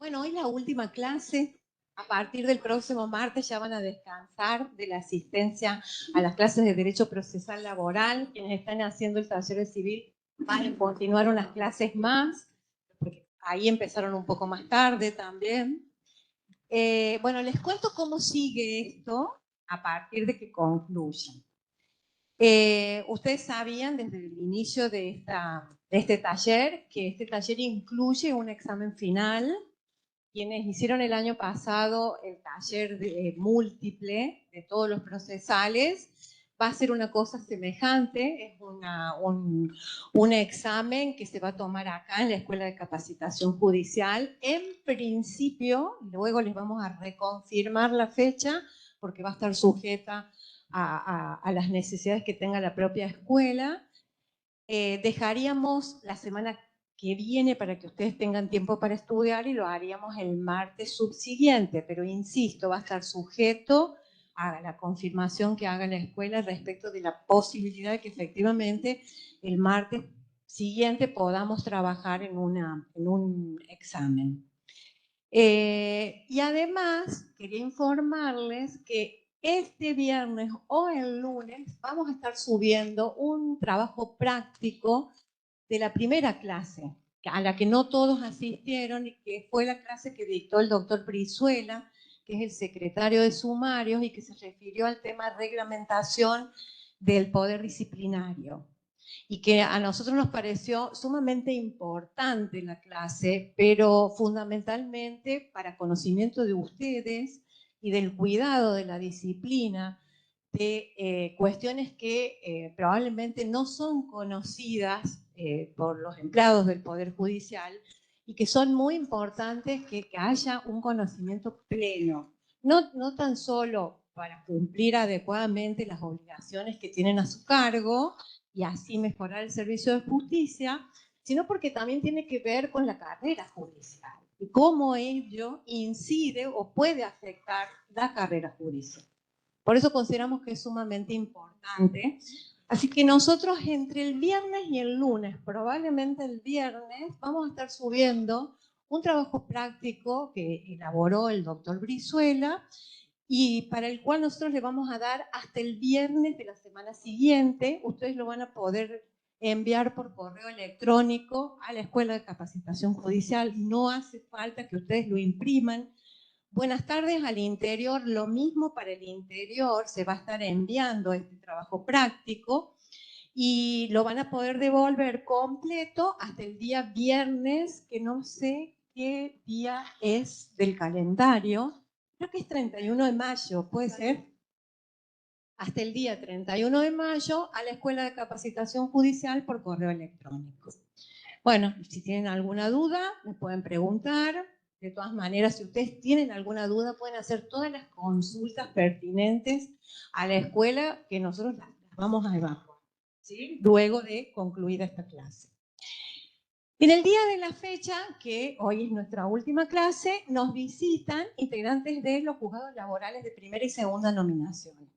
Bueno, hoy es la última clase. A partir del próximo martes ya van a descansar de la asistencia a las clases de Derecho Procesal Laboral. Quienes están haciendo el taller de civil van a continuar unas clases más, porque ahí empezaron un poco más tarde también. Bueno, les cuento cómo sigue esto a partir de que concluya. Ustedes sabían desde el inicio de este taller que este taller incluye un examen final. Quienes hicieron el año pasado el taller múltiple de todos los procesales, va a ser una cosa semejante, es un examen que se va a tomar acá en la Escuela de Capacitación Judicial. En principio, luego les vamos a reconfirmar la fecha, porque va a estar sujeta a las necesidades que tenga la propia escuela. Dejaríamos la semana que viene para que ustedes tengan tiempo para estudiar y lo haríamos el martes subsiguiente, pero insisto, va a estar sujeto a la confirmación que haga la escuela respecto de la posibilidad de que efectivamente el martes siguiente podamos trabajar en un examen. Y además quería informarles que este viernes o el lunes vamos a estar subiendo un trabajo práctico de la primera clase, a la que no todos asistieron y que fue la clase que dictó el doctor Brizuela, que es el secretario de sumarios y que se refirió al tema reglamentación del poder disciplinario. Y que a nosotros nos pareció sumamente importante la clase, pero fundamentalmente para conocimiento de ustedes y del cuidado de la disciplina, de cuestiones que probablemente no son conocidas por los empleados del Poder Judicial y que son muy importantes que haya un conocimiento pleno, no tan solo para cumplir adecuadamente las obligaciones que tienen a su cargo y así mejorar el servicio de justicia, sino porque también tiene que ver con la carrera judicial y cómo ello incide o puede afectar la carrera judicial. Por eso consideramos que es sumamente importante. Así que nosotros entre el viernes y el lunes, probablemente el viernes, vamos a estar subiendo un trabajo práctico que elaboró el doctor Brizuela y para el cual nosotros le vamos a dar hasta el viernes de la semana siguiente. Ustedes lo van a poder enviar por correo electrónico a la Escuela de Capacitación Judicial. No hace falta que ustedes lo impriman. Buenas tardes al interior, lo mismo para el interior, se va a estar enviando este trabajo práctico y lo van a poder devolver completo hasta el día viernes, que no sé qué día es del calendario, creo que es 31 de mayo, ¿puede ser? Hasta el día 31 de mayo a la Escuela de Capacitación Judicial por correo electrónico. Bueno, si tienen alguna duda, me pueden preguntar. De todas maneras, si ustedes tienen alguna duda, pueden hacer todas las consultas pertinentes a la escuela que nosotros las vamos a evaluar, ¿sí? Luego de concluida esta clase. En el día de la fecha, que hoy es nuestra última clase, nos visitan integrantes de los juzgados laborales de primera y segunda nominación.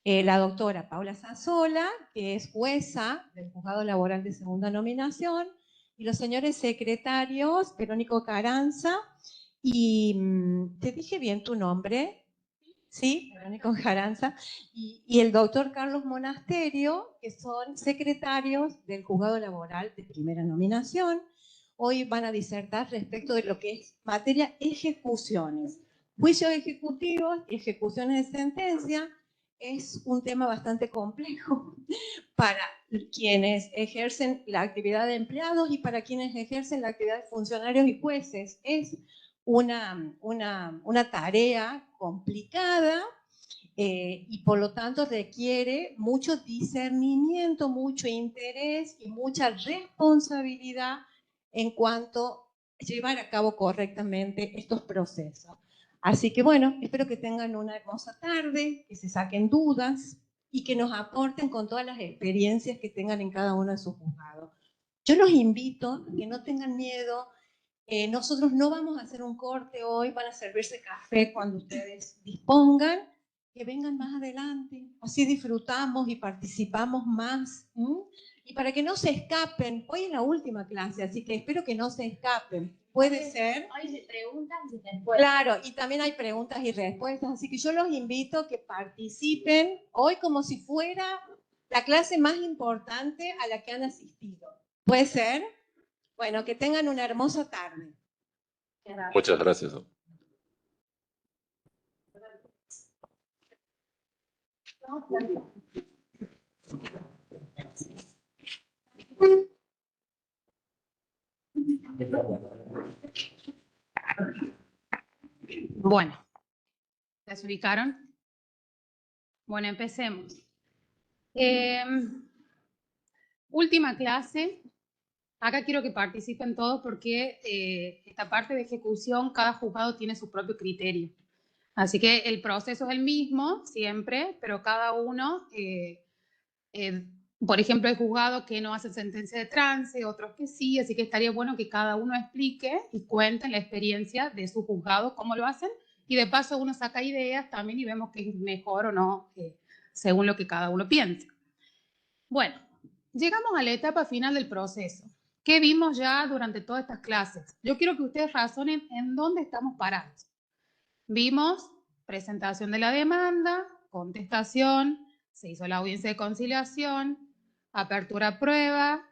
La doctora Paula Sassola, que es jueza del Juzgado Laboral de Segunda Nominación, y los señores secretarios, Verónico Carranza, y ¿te dije bien tu nombre? Sí, Verónico Carranza, y el doctor Carlos Monasterio, que son secretarios del Juzgado Laboral de Primera Nominación. Hoy van a disertar respecto de lo que es materia ejecuciones. Juicios ejecutivos, ejecuciones de sentencia, es un tema bastante complejo para quienes ejercen la actividad de empleados y para quienes ejercen la actividad de funcionarios y jueces. Es una tarea complicada y por lo tanto requiere mucho discernimiento, mucho interés y mucha responsabilidad en cuanto a llevar a cabo correctamente estos procesos. Así que bueno, espero que tengan una hermosa tarde, que se saquen dudas y que nos aporten con todas las experiencias que tengan en cada uno de sus juzgados. Yo los invito a que no tengan miedo. Nosotros no vamos a hacer un corte hoy, van a servirse café cuando ustedes dispongan, que vengan más adelante, así disfrutamos y participamos más. Y para que no se escapen, hoy es la última clase, así que espero que no se escapen. Puede ser. Hay preguntas y respuestas. Claro, y también hay preguntas y respuestas, así que yo los invito a que participen hoy como si fuera la clase más importante a la que han asistido. ¿Puede ser? Bueno, que tengan una hermosa tarde. Muchas gracias. Bueno, ¿ya se ubicaron? Bueno, empecemos. Última clase. Acá quiero que participen todos porque esta parte de ejecución, cada juzgado tiene su propio criterio. Así que el proceso es el mismo siempre, pero cada uno, por ejemplo, hay juzgados que no hacen sentencia de trance, otros que sí, así que estaría bueno que cada uno explique y cuente la experiencia de su juzgado, cómo lo hacen, y de paso uno saca ideas también y vemos que es mejor o no, según lo que cada uno piense. Bueno, llegamos a la etapa final del proceso. ¿Qué vimos ya durante todas estas clases? Yo quiero que ustedes razonen en dónde estamos parados. Vimos presentación de la demanda, contestación, se hizo la audiencia de conciliación, apertura a prueba,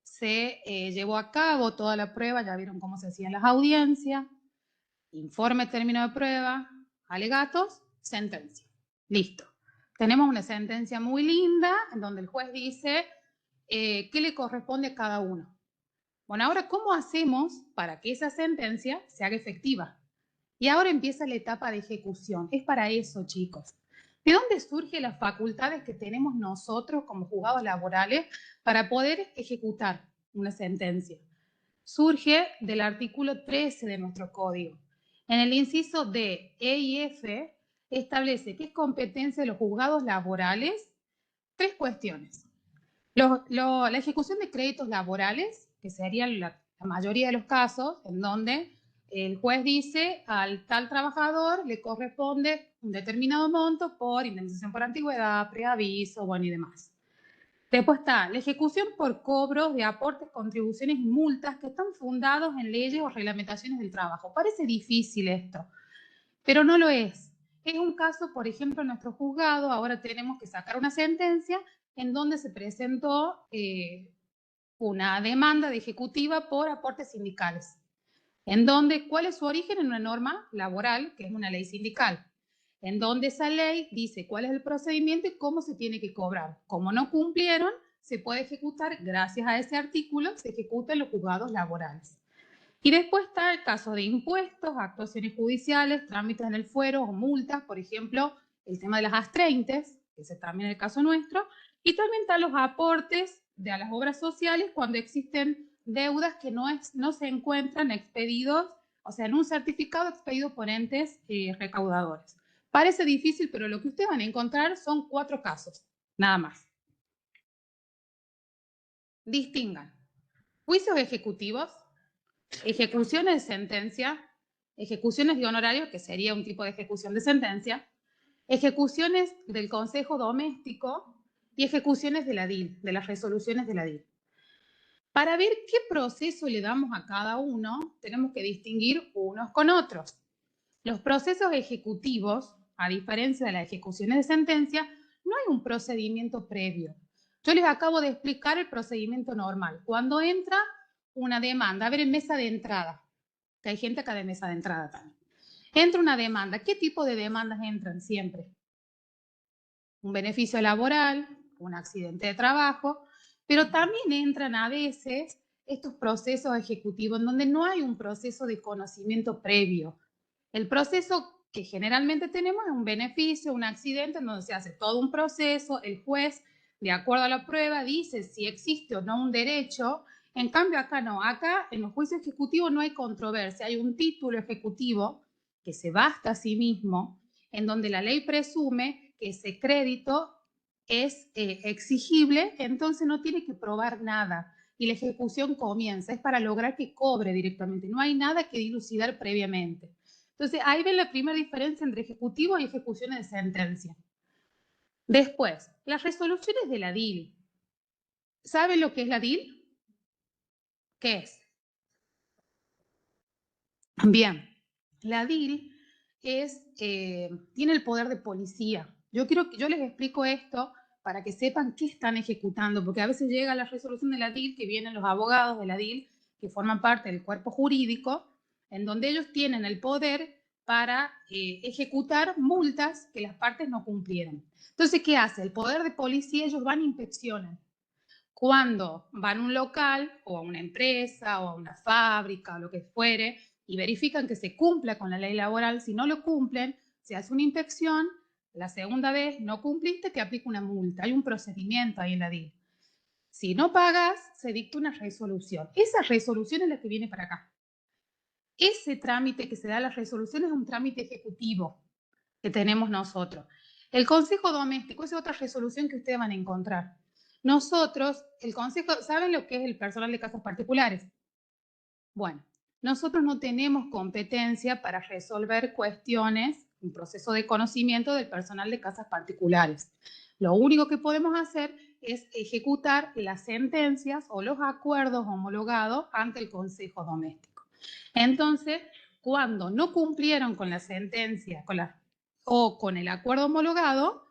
se llevó a cabo toda la prueba, ya vieron cómo se hacían las audiencias, informe término de prueba, alegatos, sentencia. Listo. Tenemos una sentencia muy linda en donde el juez dice qué le corresponde a cada uno. Bueno, ahora, ¿cómo hacemos para que esa sentencia se haga efectiva? Y ahora empieza la etapa de ejecución. Es para eso, chicos. ¿De dónde surgen las facultades que tenemos nosotros como juzgados laborales para poder ejecutar una sentencia? Surge del artículo 13 de nuestro código. En el inciso D, E y F establece que es competencia de los juzgados laborales tres cuestiones. La ejecución de créditos laborales, que serían la mayoría de los casos en donde el juez dice al tal trabajador le corresponde un determinado monto por indemnización por antigüedad, preaviso, bueno y demás. Después está la ejecución por cobros de aportes, contribuciones y multas que están fundados en leyes o reglamentaciones del trabajo. Parece difícil esto, pero no lo es. Es un caso, por ejemplo, en nuestro juzgado, ahora tenemos que sacar una sentencia en donde se presentó una demanda de ejecutiva por aportes sindicales. En donde, ¿cuál es su origen? En una norma laboral, que es una ley sindical. En donde esa ley dice cuál es el procedimiento y cómo se tiene que cobrar. Como no cumplieron, se puede ejecutar, gracias a ese artículo, se ejecutan los juzgados laborales. Y después está el caso de impuestos, actuaciones judiciales, trámites en el fuero o multas, por ejemplo, el tema de las AS-30, que ese también es el caso nuestro, y también están los aportes a las obras sociales cuando existen deudas que no se encuentran expedidos, o sea, en un certificado expedido por entes recaudadores. Parece difícil, pero lo que ustedes van a encontrar son 4 casos, nada más. Distingan juicios ejecutivos, ejecuciones de sentencia, ejecuciones de honorarios, que sería un tipo de ejecución de sentencia, ejecuciones del Consejo Doméstico y ejecuciones de la DIL, de las resoluciones de la DIL. Para ver qué proceso le damos a cada uno, tenemos que distinguir unos con otros. Los procesos ejecutivos, a diferencia de las ejecuciones de sentencia, no hay un procedimiento previo. Yo les acabo de explicar el procedimiento normal. Cuando entra una demanda, a ver, en mesa de entrada, que hay gente acá de mesa de entrada también. Entra una demanda. ¿Qué tipo de demandas entran siempre? Un beneficio laboral, un accidente de trabajo, pero también entran a veces estos procesos ejecutivos en donde no hay un proceso de conocimiento previo. El proceso que generalmente tenemos es un beneficio, un accidente, en donde se hace todo un proceso, el juez, de acuerdo a la prueba, dice si existe o no un derecho. En cambio, acá no. Acá, en los juicios ejecutivos, no hay controversia. Hay un título ejecutivo que se basta a sí mismo, en donde la ley presume que ese crédito es exigible, entonces no tiene que probar nada. Y la ejecución comienza. Es para lograr que cobre directamente. No hay nada que dilucidar previamente. Entonces, ahí ven la primera diferencia entre ejecutivo y ejecuciones de sentencia. Después, las resoluciones de la DIL. ¿Saben lo que es la DIL? ¿Qué es? Bien, la DIL tiene el poder de policía. Yo les explico esto para que sepan qué están ejecutando, porque a veces llega la resolución de la DIL, que vienen los abogados de la DIL, que forman parte del cuerpo jurídico, en donde ellos tienen el poder para ejecutar multas que las partes no cumplieron. Entonces, ¿qué hace? El poder de policía, ellos van e inspeccionan. Cuando van a un local o a una empresa o a una fábrica o lo que fuere y verifican que se cumpla con la ley laboral, si no lo cumplen, se hace una inspección, la segunda vez no cumpliste, te aplica una multa. Hay un procedimiento ahí en la DIL. Si no pagas, se dicta una resolución. Esa resolución es la que viene para acá. Ese trámite que se da a la resolución es un trámite ejecutivo que tenemos nosotros. El Consejo Doméstico es otra resolución que ustedes van a encontrar. Nosotros, el Consejo, ¿saben lo que es el personal de casas particulares? Bueno, nosotros no tenemos competencia para resolver cuestiones, un proceso de conocimiento del personal de casas particulares. Lo único que podemos hacer es ejecutar las sentencias o los acuerdos homologados ante el Consejo Doméstico. Entonces, cuando no cumplieron con la sentencia o con el acuerdo homologado,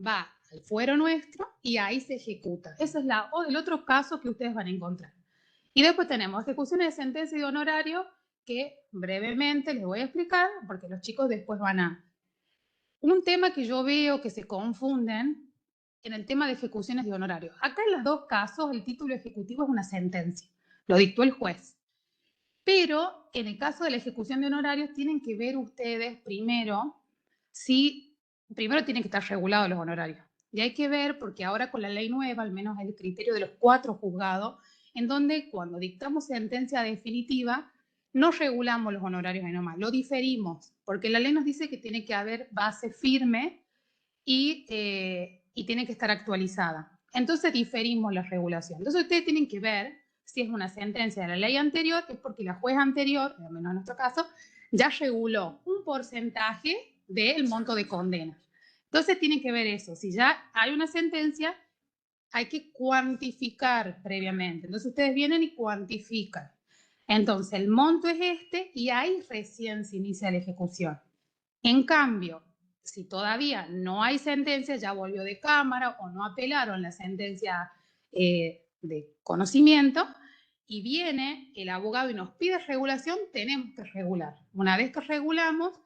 va al fuero nuestro y ahí se ejecuta. Esa es el otro caso que ustedes van a encontrar. Y después tenemos ejecuciones de sentencia y de honorario que brevemente les voy a explicar porque los chicos después van a... Un tema que yo veo que se confunden en el tema de ejecuciones de honorario. Acá en los dos casos el título ejecutivo es una sentencia, lo dictó el juez. Pero en el caso de la ejecución de honorarios tienen que ver ustedes primero tienen que estar regulados los honorarios. Y hay que ver, porque ahora con la ley nueva, al menos el criterio de los 4 juzgados, en donde cuando dictamos sentencia definitiva, no regulamos los honorarios ahí nomás, lo diferimos, porque la ley nos dice que tiene que haber base firme y tiene que estar actualizada. Entonces diferimos la regulación. Entonces ustedes tienen que ver si es una sentencia de la ley anterior, es porque la juez anterior, al menos en nuestro caso, ya reguló un porcentaje del monto de condena. Entonces tienen que ver eso. Si ya hay una sentencia, hay que cuantificar previamente. Entonces ustedes vienen y cuantifican. Entonces el monto es este y ahí recién se inicia la ejecución. En cambio, si todavía no hay sentencia, ya volvió de cámara o no apelaron la sentencia de conocimiento y viene el abogado y nos pide regulación, tenemos que regular. Una vez que regulamos,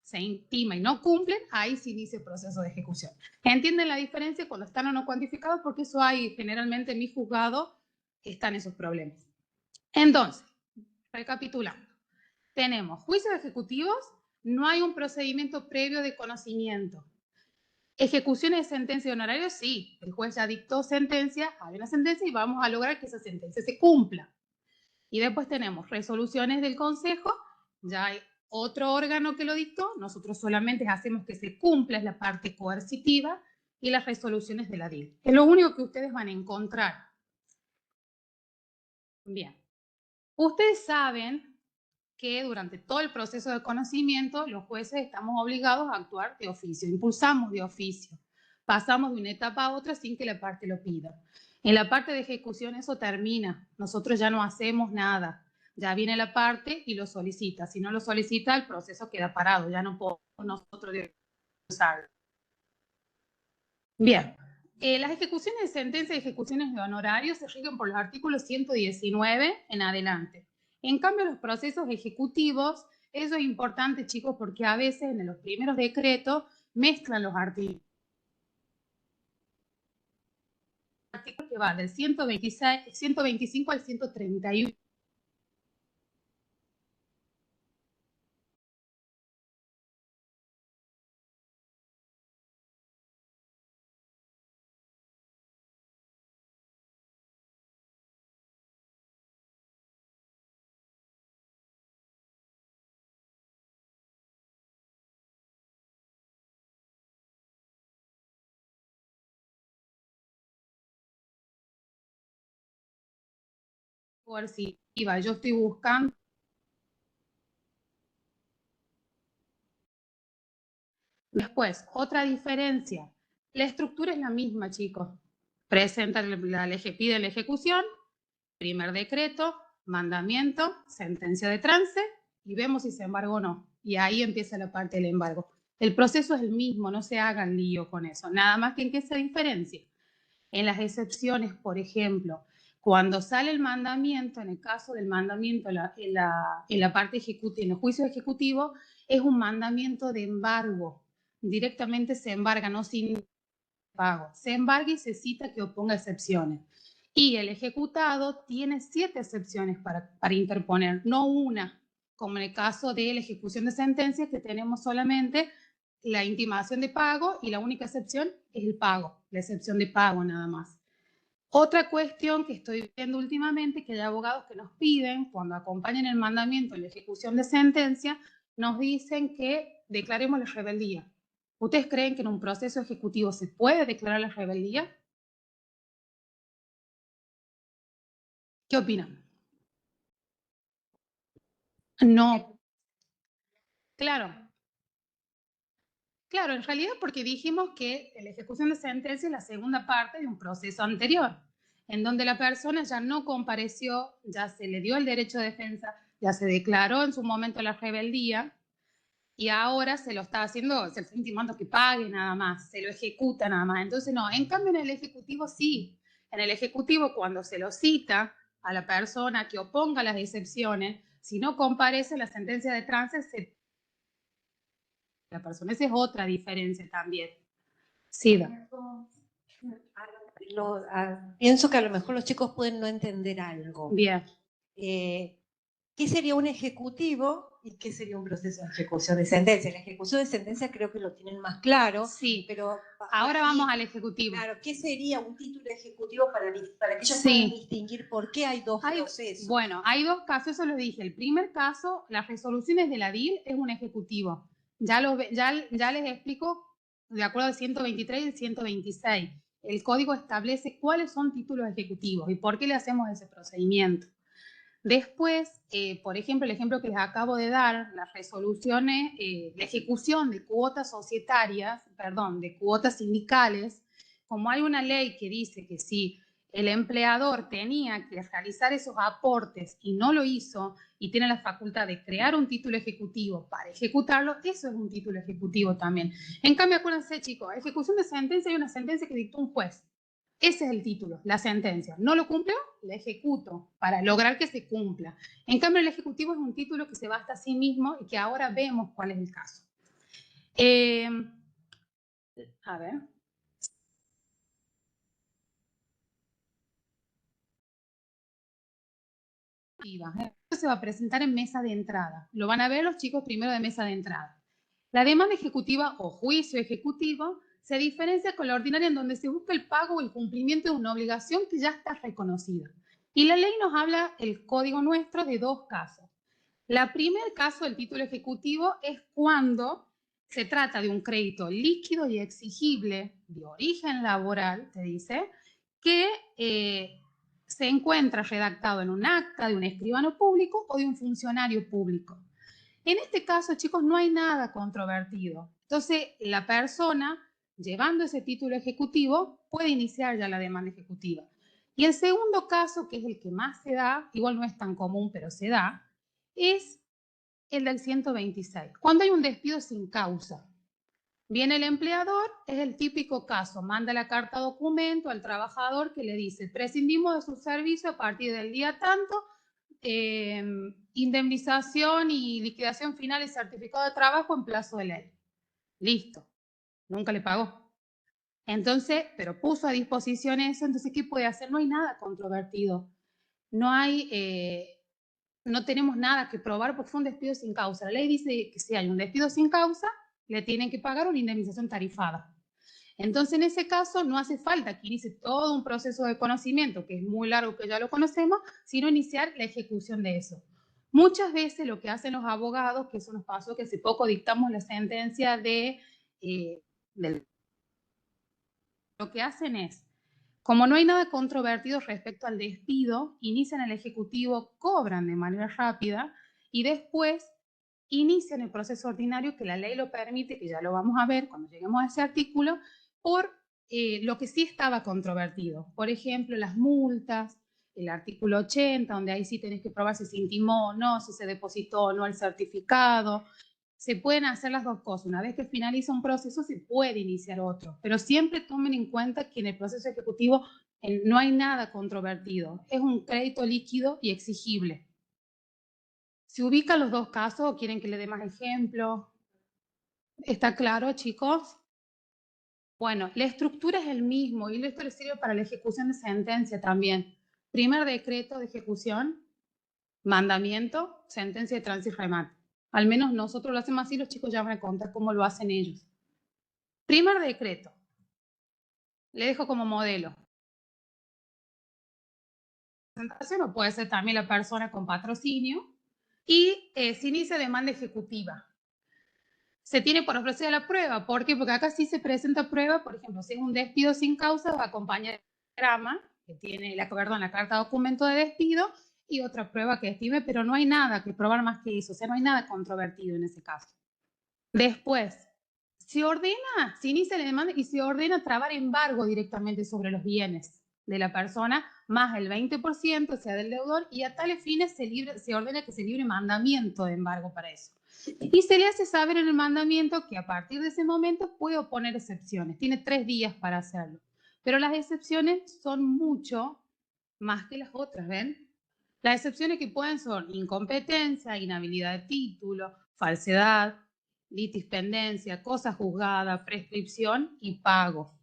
se intima y no cumplen, ahí sí dice proceso de ejecución. ¿Entienden la diferencia cuando están o no cuantificados? Porque eso hay generalmente en mi juzgado, están esos problemas. Entonces, recapitulando, tenemos juicios ejecutivos, no hay un procedimiento previo de conocimiento. Ejecuciones de sentencia de honorario, sí, el juez ya dictó sentencia, hay una sentencia y vamos a lograr que esa sentencia se cumpla. Y después tenemos resoluciones del consejo, ya hay otro órgano que lo dictó, nosotros solamente hacemos que se cumpla, es la parte coercitiva, y las resoluciones de la DIL. Es lo único que ustedes van a encontrar. Bien. Ustedes saben que durante todo el proceso de conocimiento los jueces estamos obligados a actuar de oficio, impulsamos de oficio, pasamos de una etapa a otra sin que la parte lo pida. En la parte de ejecución eso termina, nosotros ya no hacemos nada, ya viene la parte y lo solicita, si no lo solicita el proceso queda parado, ya no podemos nosotros usarlo. Bien, las ejecuciones de sentencia y ejecuciones de honorarios se rigen por los artículos 119 en adelante. En cambio, los procesos ejecutivos, eso es importante, chicos, porque a veces en los primeros decretos mezclan los artículos. El artículo que va del 125 al 131. Coercitiva. Yo estoy buscando. Después, otra diferencia. La estructura es la misma, chicos. Presentan piden la ejecución, primer decreto, mandamiento, sentencia de trance y vemos si se embargó o no. Y ahí empieza la parte del embargo. El proceso es el mismo, no se hagan lío con eso. Nada más que en qué se diferencia. En las excepciones, por ejemplo, cuando sale el mandamiento, en el caso del mandamiento en la parte ejecutiva, en el juicio ejecutivo, es un mandamiento de embargo. Directamente se embarga, no sin pago. Se embarga y se cita que oponga excepciones. Y el ejecutado tiene 7 excepciones para interponer, no una, como en el caso de la ejecución de sentencias, que tenemos solamente la intimación de pago y la única excepción es el pago, la excepción de pago nada más. Otra cuestión que estoy viendo últimamente, que hay abogados que nos piden, cuando acompañan el mandamiento en la ejecución de sentencia, nos dicen que declaremos la rebeldía. ¿Ustedes creen que en un proceso ejecutivo se puede declarar la rebeldía? ¿Qué opinan? No. Claro. Claro, en realidad porque dijimos que la ejecución de sentencia es la segunda parte de un proceso anterior, en donde la persona ya no compareció, ya se le dio el derecho de defensa, ya se declaró en su momento la rebeldía y ahora se lo está haciendo, se le está intimando que pague nada más, se lo ejecuta nada más. Entonces no, en cambio en el Ejecutivo sí. En el Ejecutivo cuando se lo cita a la persona que oponga las excepciones, si no comparece la sentencia de trance, la persona. Esa es otra diferencia también. Sí, Pienso que a lo mejor los chicos pueden no entender algo. bien. ¿Qué sería un ejecutivo y qué sería un proceso de ejecución de sentencia? La ejecución de sentencia creo que lo tienen más claro. Sí, pero ahora vamos al ejecutivo. Claro, ¿qué sería un título ejecutivo para que ellos Sí. puedan distinguir por qué hay dos procesos? Bueno, hay dos casos, eso lo dije. El primer caso, las resoluciones de la DIL es un ejecutivo. Ya les explico, de acuerdo al 123 y el 126. El código establece cuáles son títulos ejecutivos y por qué le hacemos ese procedimiento. Después, por ejemplo, el ejemplo que les acabo de dar, las resoluciones, la ejecución de cuotas societarias, perdón, de cuotas sindicales, como hay una ley que dice que si el empleador tenía que realizar esos aportes y no lo hizo y tiene la facultad de crear un título ejecutivo para ejecutarlo, eso es un título ejecutivo también. En cambio, acuérdense, chicos, ejecución de sentencia hay una sentencia que dictó un juez. Ese es el título, la sentencia. ¿No lo cumplió? La ejecuto para lograr que se cumpla. En cambio, el ejecutivo es un título que se basta a sí mismo y que ahora vemos cuál es el caso. A ver. Esto se va a presentar en mesa de entrada. Lo van a ver los chicos primero de mesa de entrada. La demanda ejecutiva o juicio ejecutivo se diferencia con la ordinaria en donde se busca el pago o el cumplimiento de una obligación que ya está reconocida. Y la ley nos habla, el código nuestro, de dos casos. El primer caso del título ejecutivo es cuando se trata de un crédito líquido y exigible de origen laboral, te dice, que se encuentra redactado en un acta de un escribano público o de un funcionario público. En este caso, chicos, no hay nada controvertido. Entonces, la persona, llevando ese título ejecutivo, puede iniciar ya la demanda ejecutiva. Y el segundo caso, que es el que más se da, igual no es tan común, pero se da, es el del 126. Cuando hay un despido sin causa. Viene el empleador, es el típico caso, manda la carta documento al trabajador que le dice, prescindimos de su servicio a partir del día tanto, indemnización y liquidación final y certificado de trabajo en plazo de ley. Listo. Nunca le pagó. Entonces, pero puso a disposición eso, entonces, ¿qué puede hacer? No hay nada controvertido. No tenemos nada que probar porque fue un despido sin causa. La ley dice que si hay un despido sin causa, le tienen que pagar una indemnización tarifada. Entonces, en ese caso, no hace falta que inicie todo un proceso de conocimiento, que es muy largo, que ya lo conocemos, sino iniciar la ejecución de eso. Muchas veces lo que hacen los abogados, que eso nos pasó, que hace poco dictamos la sentencia lo que hacen es, como no hay nada controvertido respecto al despido, inician el ejecutivo, cobran de manera rápida y después inician el proceso ordinario que la ley lo permite, que ya lo vamos a ver cuando lleguemos a ese artículo, por lo que sí estaba controvertido. Por ejemplo, las multas, el artículo 80, donde ahí sí tenés que probar si se intimó o no, si se depositó o no el certificado. Se pueden hacer las dos cosas. Una vez que finaliza un proceso, se puede iniciar otro. Pero siempre tomen en cuenta que en el proceso ejecutivo no hay nada controvertido. Es un crédito líquido y exigible. ¿Se ubican los dos casos o quieren que le dé más ejemplos? ¿Está claro, chicos? Bueno, la estructura es el mismo y esto le sirve para la ejecución de sentencia también. Primer decreto de ejecución, mandamiento, sentencia de tránsito y remate. Al menos nosotros lo hacemos así, los chicos ya van a contar cómo lo hacen ellos. Primer decreto. Le dejo como modelo. O puede ser también la persona con patrocinio. Y se inicia demanda ejecutiva. Se tiene por ofrecer la prueba. ¿Por qué? Porque acá sí se presenta prueba. Por ejemplo, si es un despido sin causa, va a acompañar el diagrama que tiene la carta de documento de despido y otra prueba que estime, pero no hay nada que probar más que eso. O sea, no hay nada controvertido en ese caso. Después, se ordena, se inicia la demanda y se ordena trabar embargo directamente sobre los bienes de la persona, más el 20%, o sea, del deudor, y a tales fines se ordena que se libre mandamiento de embargo para eso. Y se le hace saber en el mandamiento que a partir de ese momento puede oponer excepciones. Tiene 3 días para hacerlo. Pero las excepciones son mucho más que las otras, ¿ven? Las excepciones que pueden son incompetencia, inhabilidad de título, falsedad, litispendencia, cosa juzgada, prescripción y pago.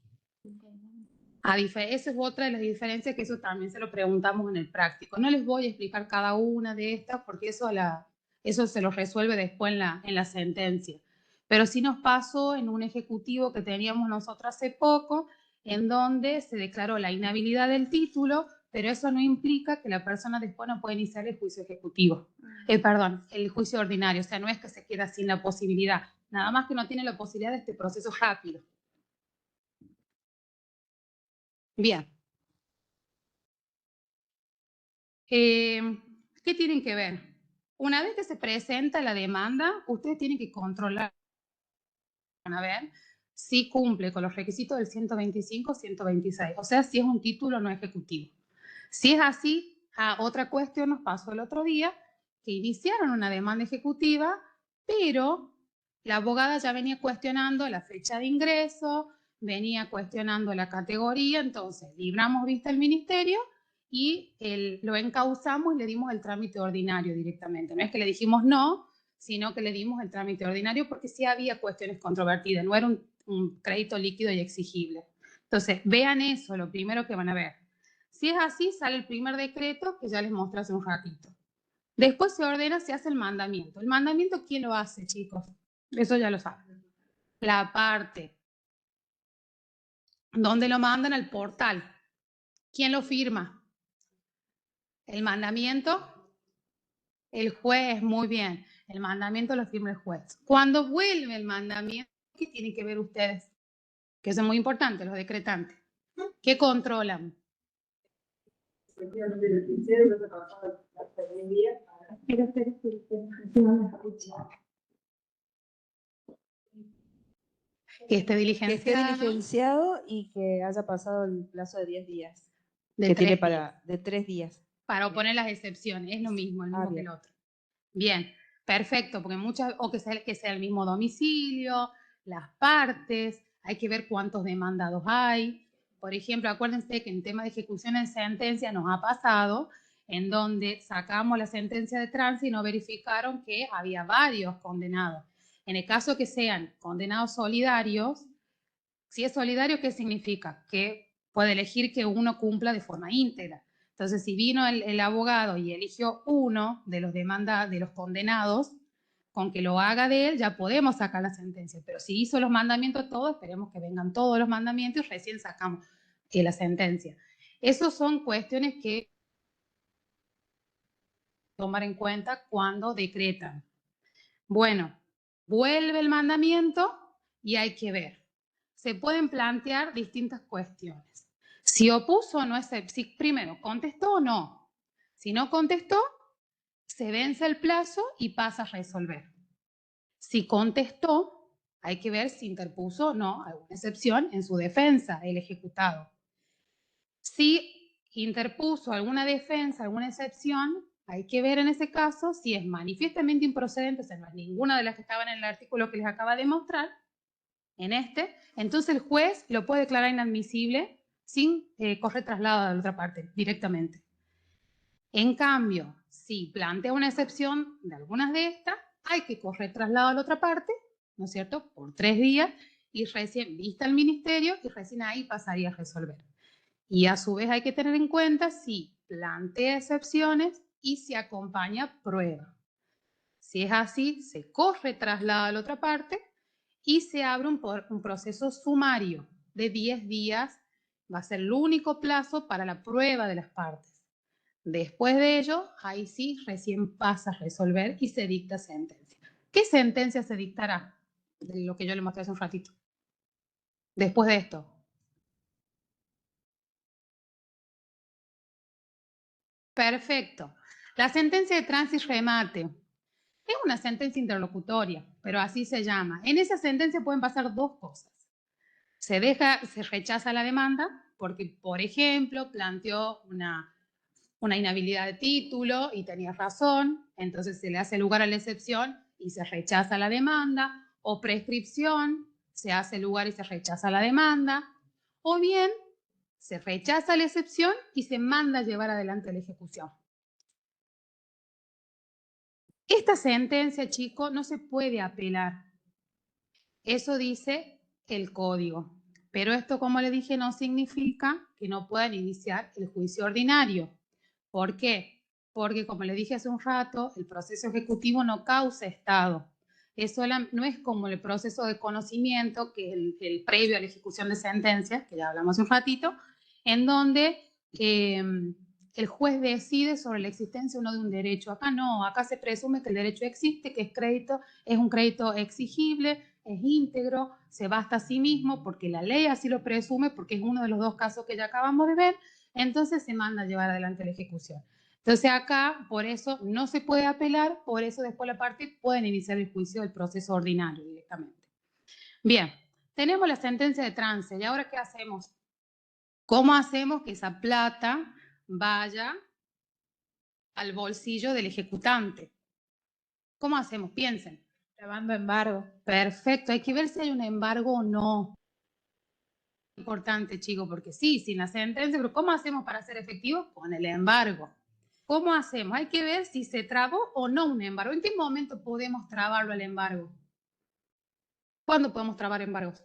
Esa es otra de las diferencias que eso también se lo preguntamos en el práctico. No les voy a explicar cada una de estas porque eso se lo resuelve después en la sentencia. Pero sí nos pasó en un ejecutivo que teníamos nosotros hace poco, en donde se declaró la inhabilidad del título, pero eso no implica que la persona después no pueda iniciar el juicio ejecutivo. El juicio ordinario. O sea, no es que se queda sin la posibilidad. Nada más que no tiene la posibilidad de este proceso rápido. Bien. ¿Qué tienen que ver? Una vez que se presenta la demanda, ustedes tienen que controlar, a ver, si cumple con los requisitos del 125, 126, o sea, si es un título no ejecutivo. Si es así, otra cuestión nos pasó el otro día, que iniciaron una demanda ejecutiva, pero la abogada ya venía cuestionando la fecha de ingreso, venía cuestionando la categoría, entonces libramos vista al ministerio y lo encauzamos y le dimos el trámite ordinario directamente. No es que le dijimos no, sino que le dimos el trámite ordinario porque sí había cuestiones controvertidas, no era un crédito líquido y exigible. Entonces, vean eso, lo primero que van a ver. Si es así, sale el primer decreto que ya les mostré hace un ratito. Después se ordena, se hace el mandamiento. ¿El mandamiento quién lo hace, chicos? Eso ya lo saben. La parte. ¿Dónde lo mandan? Al portal. ¿Quién lo firma? El mandamiento. El juez, muy bien. El mandamiento lo firma el juez. Cuando vuelve el mandamiento, ¿qué tienen que ver ustedes? Que eso es muy importante, los decretantes. ¿Qué controlan? Que esté diligenciado y que haya pasado el plazo de 10 días. De 3 días. Para oponer las excepciones, es lo mismo, el mismo que el otro. Bien, perfecto, porque o que sea el mismo domicilio, las partes, hay que ver cuántos demandados hay. Por ejemplo, acuérdense que en tema de ejecución en sentencia nos ha pasado en donde sacamos la sentencia de trance y no verificaron que había varios condenados. En el caso que sean condenados solidarios, si es solidario, ¿qué significa? Que puede elegir que uno cumpla de forma íntegra. Entonces, si vino el abogado y eligió uno de los condenados, con que lo haga de él, ya podemos sacar la sentencia. Pero si hizo los mandamientos todos, esperemos que vengan todos los mandamientos y recién sacamos la sentencia. Esas son cuestiones que tomar en cuenta cuando decretan. Bueno, vuelve el mandamiento y hay que ver. Se pueden plantear distintas cuestiones. Si opuso o no, si primero contestó o no. Si no contestó, se vence el plazo y pasa a resolver. Si contestó, hay que ver si interpuso o no alguna excepción en su defensa, el ejecutado. Si interpuso alguna defensa, alguna excepción, hay que ver en ese caso si es manifiestamente improcedente, o sea, no es ninguna de las que estaban en el artículo que les acaba de mostrar, entonces el juez lo puede declarar inadmisible sin correr traslado a la otra parte, directamente. En cambio, si plantea una excepción de algunas de estas, hay que correr traslado a la otra parte, ¿no es cierto?, por 3 días, y recién vista el ministerio, y recién ahí pasaría a resolver. Y a su vez hay que tener en cuenta si plantea excepciones y si acompaña prueba. Si es así, se corre traslado a la otra parte y se abre un proceso sumario de 10 días. Va a ser el único plazo para la prueba de las partes. Después de ello, ahí sí, recién pasa a resolver y se dicta sentencia. ¿Qué sentencia se dictará? De lo que yo le mostré hace un ratito. Después de esto. Perfecto. La sentencia de trance y remate es una sentencia interlocutoria, pero así se llama. En esa sentencia pueden pasar 2 cosas. Se rechaza la demanda porque, por ejemplo, planteó una inhabilidad de título y tenía razón, entonces se le hace lugar a la excepción y se rechaza la demanda, o prescripción, se hace lugar y se rechaza la demanda, o bien se rechaza la excepción y se manda a llevar adelante la ejecución. Esta sentencia, chicos, no se puede apelar. Eso dice el código. Pero esto, como le dije, no significa que no puedan iniciar el juicio ordinario. ¿Por qué? Porque, como le dije hace un rato, el proceso ejecutivo no causa estado. Eso no es como el proceso de conocimiento, que es el previo a la ejecución de sentencias, que ya hablamos hace un ratito, en donde el juez decide sobre la existencia o no de un derecho. Acá no, acá se presume que el derecho existe, que es un crédito exigible, es íntegro, se basta a sí mismo porque la ley así lo presume, porque es uno de los 2 casos que ya acabamos de ver, entonces se manda a llevar adelante la ejecución. Entonces acá, por eso, no se puede apelar, por eso después la parte pueden iniciar el juicio del proceso ordinario directamente. Bien, tenemos la sentencia de trance, ¿y ahora qué hacemos? ¿Cómo hacemos que esa plata vaya al bolsillo del ejecutante? ¿Cómo hacemos? Piensen. Llevando embargo. Perfecto, hay que ver si hay un embargo o no. Importante, chicos, porque sí, sin la sentencia, pero ¿cómo hacemos para hacer efectivo? Con el embargo. ¿Cómo hacemos? Hay que ver si se trabó o no un embargo. ¿En qué momento podemos trabarlo el embargo? ¿Cuándo podemos trabar embargos?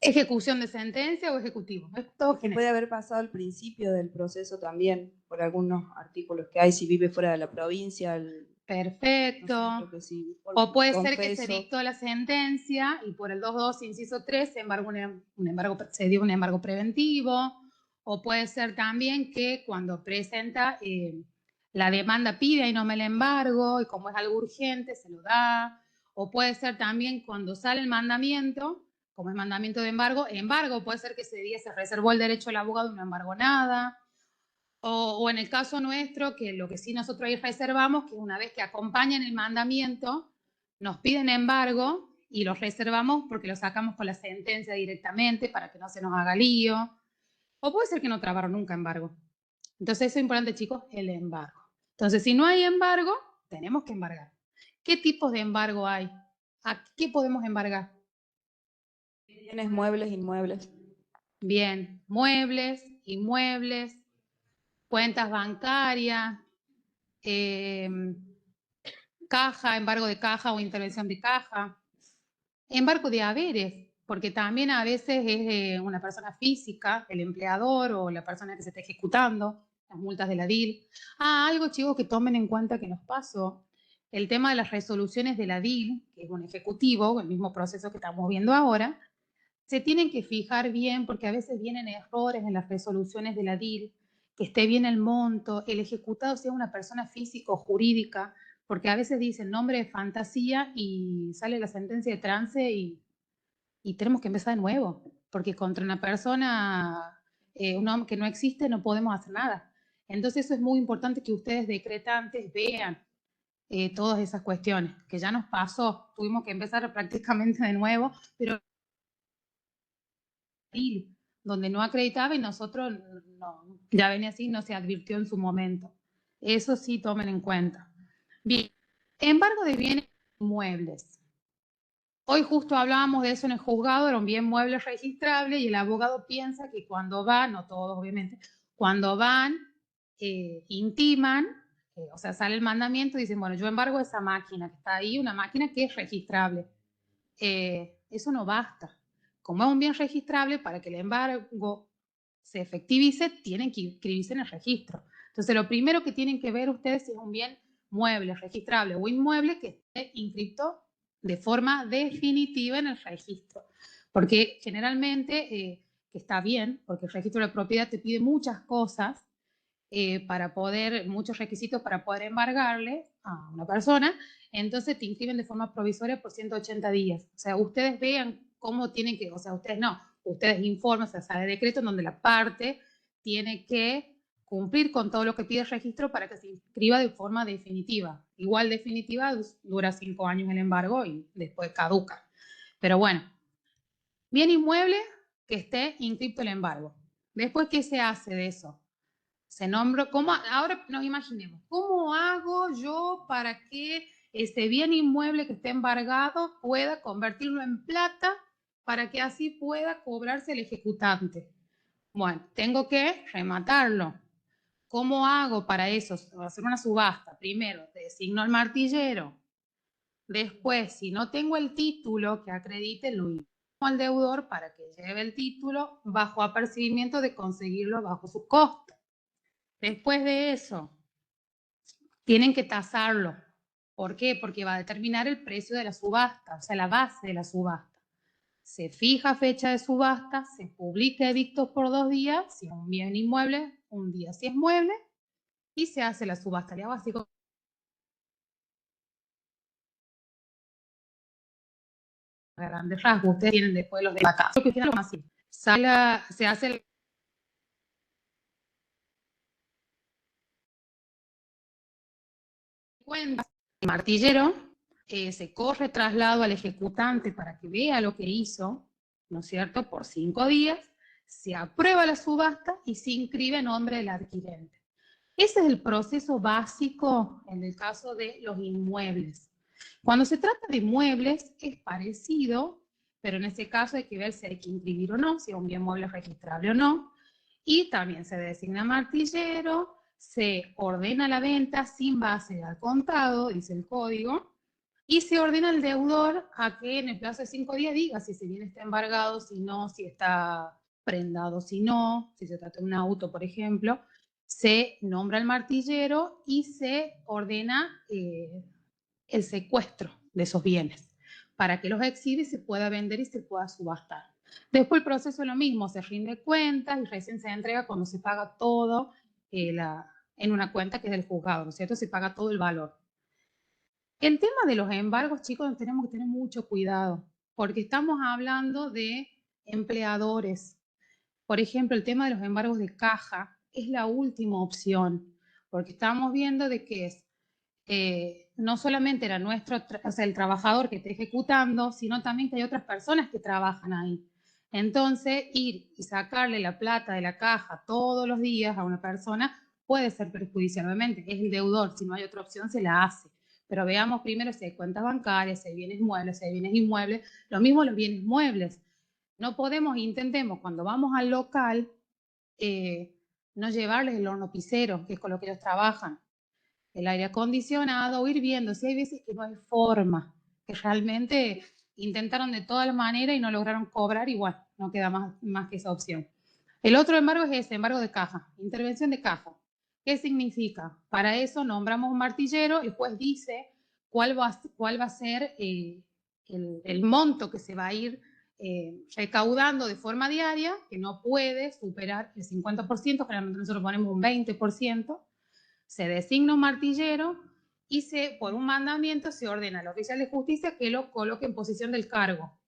¿Ejecución de sentencia o ejecutivo? Es todo general. Puede haber pasado al principio del proceso también, por algunos artículos que hay, si vive fuera de la provincia. Perfecto. No sé, creo que sí, o puede ser que se dictó la sentencia y por el 2.2, inciso 3, se dio un embargo preventivo. O puede ser también que cuando presenta la demanda pide y no me la embargo, y como es algo urgente, se lo da. O puede ser también cuando sale el mandamiento, como es mandamiento de embargo, puede ser que ese día se reservó el derecho al abogado y no embargó nada. O en el caso nuestro, que lo que sí nosotros ahí reservamos, que una vez que acompañan el mandamiento, nos piden embargo y los reservamos porque lo sacamos con la sentencia directamente para que no se nos haga lío. O puede ser que no trabaron nunca embargo. Entonces eso es importante, chicos, el embargo. Entonces, si no hay embargo, tenemos que embargar. ¿Qué tipos de embargo hay? ¿A qué podemos embargar? Bienes muebles, inmuebles. Bien, muebles, inmuebles, cuentas bancarias, caja, embargo de caja o intervención de caja, embargo de haberes, porque también a veces es una persona física, el empleador o la persona que se está ejecutando, las multas de la DIL. Algo, chicos, que tomen en cuenta que nos pasó, el tema de las resoluciones de la DIL, que es un ejecutivo, el mismo proceso que estamos viendo ahora, se tienen que fijar bien porque a veces vienen errores en las resoluciones de la DIL, que esté bien el monto, el ejecutado sea una persona física o jurídica, porque a veces dicen nombre de fantasía y sale la sentencia de trance y tenemos que empezar de nuevo, porque contra una persona un hombre que no existe no podemos hacer nada. Entonces eso es muy importante que ustedes decretantes vean todas esas cuestiones, que ya nos pasó, tuvimos que empezar prácticamente de nuevo, pero donde no acreditaba y nosotros no, ya venía así, no se advirtió en su momento. Eso sí tomen en cuenta. Bien, embargo de bienes inmuebles. Hoy justo hablábamos de eso en el juzgado, era un bien mueble registrable y el abogado piensa que cuando van, no todos obviamente, cuando van, intiman, o sea, sale el mandamiento y dicen, bueno, yo embargo esa máquina que está ahí, una máquina que es registrable. Eso no basta. Como es un bien registrable, para que el embargo se efectivice, tienen que inscribirse en el registro. Entonces, lo primero que tienen que ver ustedes si es un bien mueble, registrable o inmueble que esté inscrito de forma definitiva en el registro. Porque generalmente, que está bien, porque el registro de propiedad te pide muchas cosas para poder, muchos requisitos para poder embargarle a una persona, entonces te inscriben de forma provisoria por 180 días. O sea, ustedes vean cómo tienen que, o sea, ustedes no, ustedes informan, o sea, sale decreto en donde la parte tiene que cumplir con todo lo que pide el registro para que se inscriba de forma definitiva. Igual definitiva dura 5 años el embargo y después caduca. Pero bueno, bien inmueble que esté inscrito el embargo. Después, ¿qué se hace de eso? Se nombra, ¿cómo? Ahora nos imaginemos, ¿cómo hago yo para que ese bien inmueble que esté embargado pueda convertirlo en plata para que así pueda cobrarse el ejecutante? Bueno, tengo que rematarlo. ¿Cómo hago para eso? Hacer una subasta. Primero, designo al martillero. Después, si no tengo el título que acredite, lo informo al deudor para que lleve el título bajo apercibimiento de conseguirlo bajo su costo. Después de eso, tienen que tasarlo. ¿Por qué? Porque va a determinar el precio de la subasta, o sea, la base de la subasta. Se fija fecha de subasta, se publica edictos por 2 días, si es un bien inmueble, un día si es mueble, y se hace la subasta. Ya básico. A grandes rasgos, ustedes tienen después los de la casa. Creo que es más así. Se hace el cuenta, el martillero se corre traslado al ejecutante para que vea lo que hizo, ¿no es cierto?, por 5 días, se aprueba la subasta y se inscribe a nombre del adquirente. Ese es el proceso básico en el caso de los inmuebles. Cuando se trata de muebles es parecido, pero en este caso hay que ver si hay que inscribir o no, si es un bien mueble registrable o no, y también se designa martillero, se ordena la venta sin base al contado, dice el código, y se ordena al deudor a que en el plazo de 5 días diga si ese bien está embargado, si no, si está prendado, si no, si se trata de un auto, por ejemplo. Se nombra al martillero y se ordena el secuestro de esos bienes para que los exhibe y se pueda vender y se pueda subastar. Después el proceso es lo mismo, se rinde cuentas y recién se entrega cuando se paga todo en una cuenta que es del juzgado, ¿no es cierto? Se paga todo el valor. El tema de los embargos, chicos, tenemos que tener mucho cuidado, porque estamos hablando de empleadores. Por ejemplo, el tema de los embargos de caja es la última opción, porque estamos viendo de que es no solamente era o sea, el trabajador que está ejecutando, sino también que hay otras personas que trabajan ahí. Entonces, ir y sacarle la plata de la caja todos los días a una persona puede ser perjudicial. Obviamente, es el deudor, si no hay otra opción, se la hace. Pero veamos primero si hay cuentas bancarias, si hay bienes muebles, si hay bienes inmuebles. Lo mismo los bienes muebles. No podemos, intentemos, cuando vamos al local, no llevarles el horno pisero, que es con lo que ellos trabajan, el aire acondicionado, o ir viendo si hay veces que no hay forma, que realmente intentaron de todas maneras y no lograron cobrar y bueno, no queda más que esa opción. El otro embargo es ese, embargo de caja, intervención de caja. ¿Qué significa? Para eso nombramos un martillero, el juez dice cuál va a ser el monto que se va a ir recaudando de forma diaria, que no puede superar el 50%, generalmente nosotros ponemos un 20%, se designa un martillero y por un mandamiento se ordena al oficial de justicia que lo coloque en posición del cargo.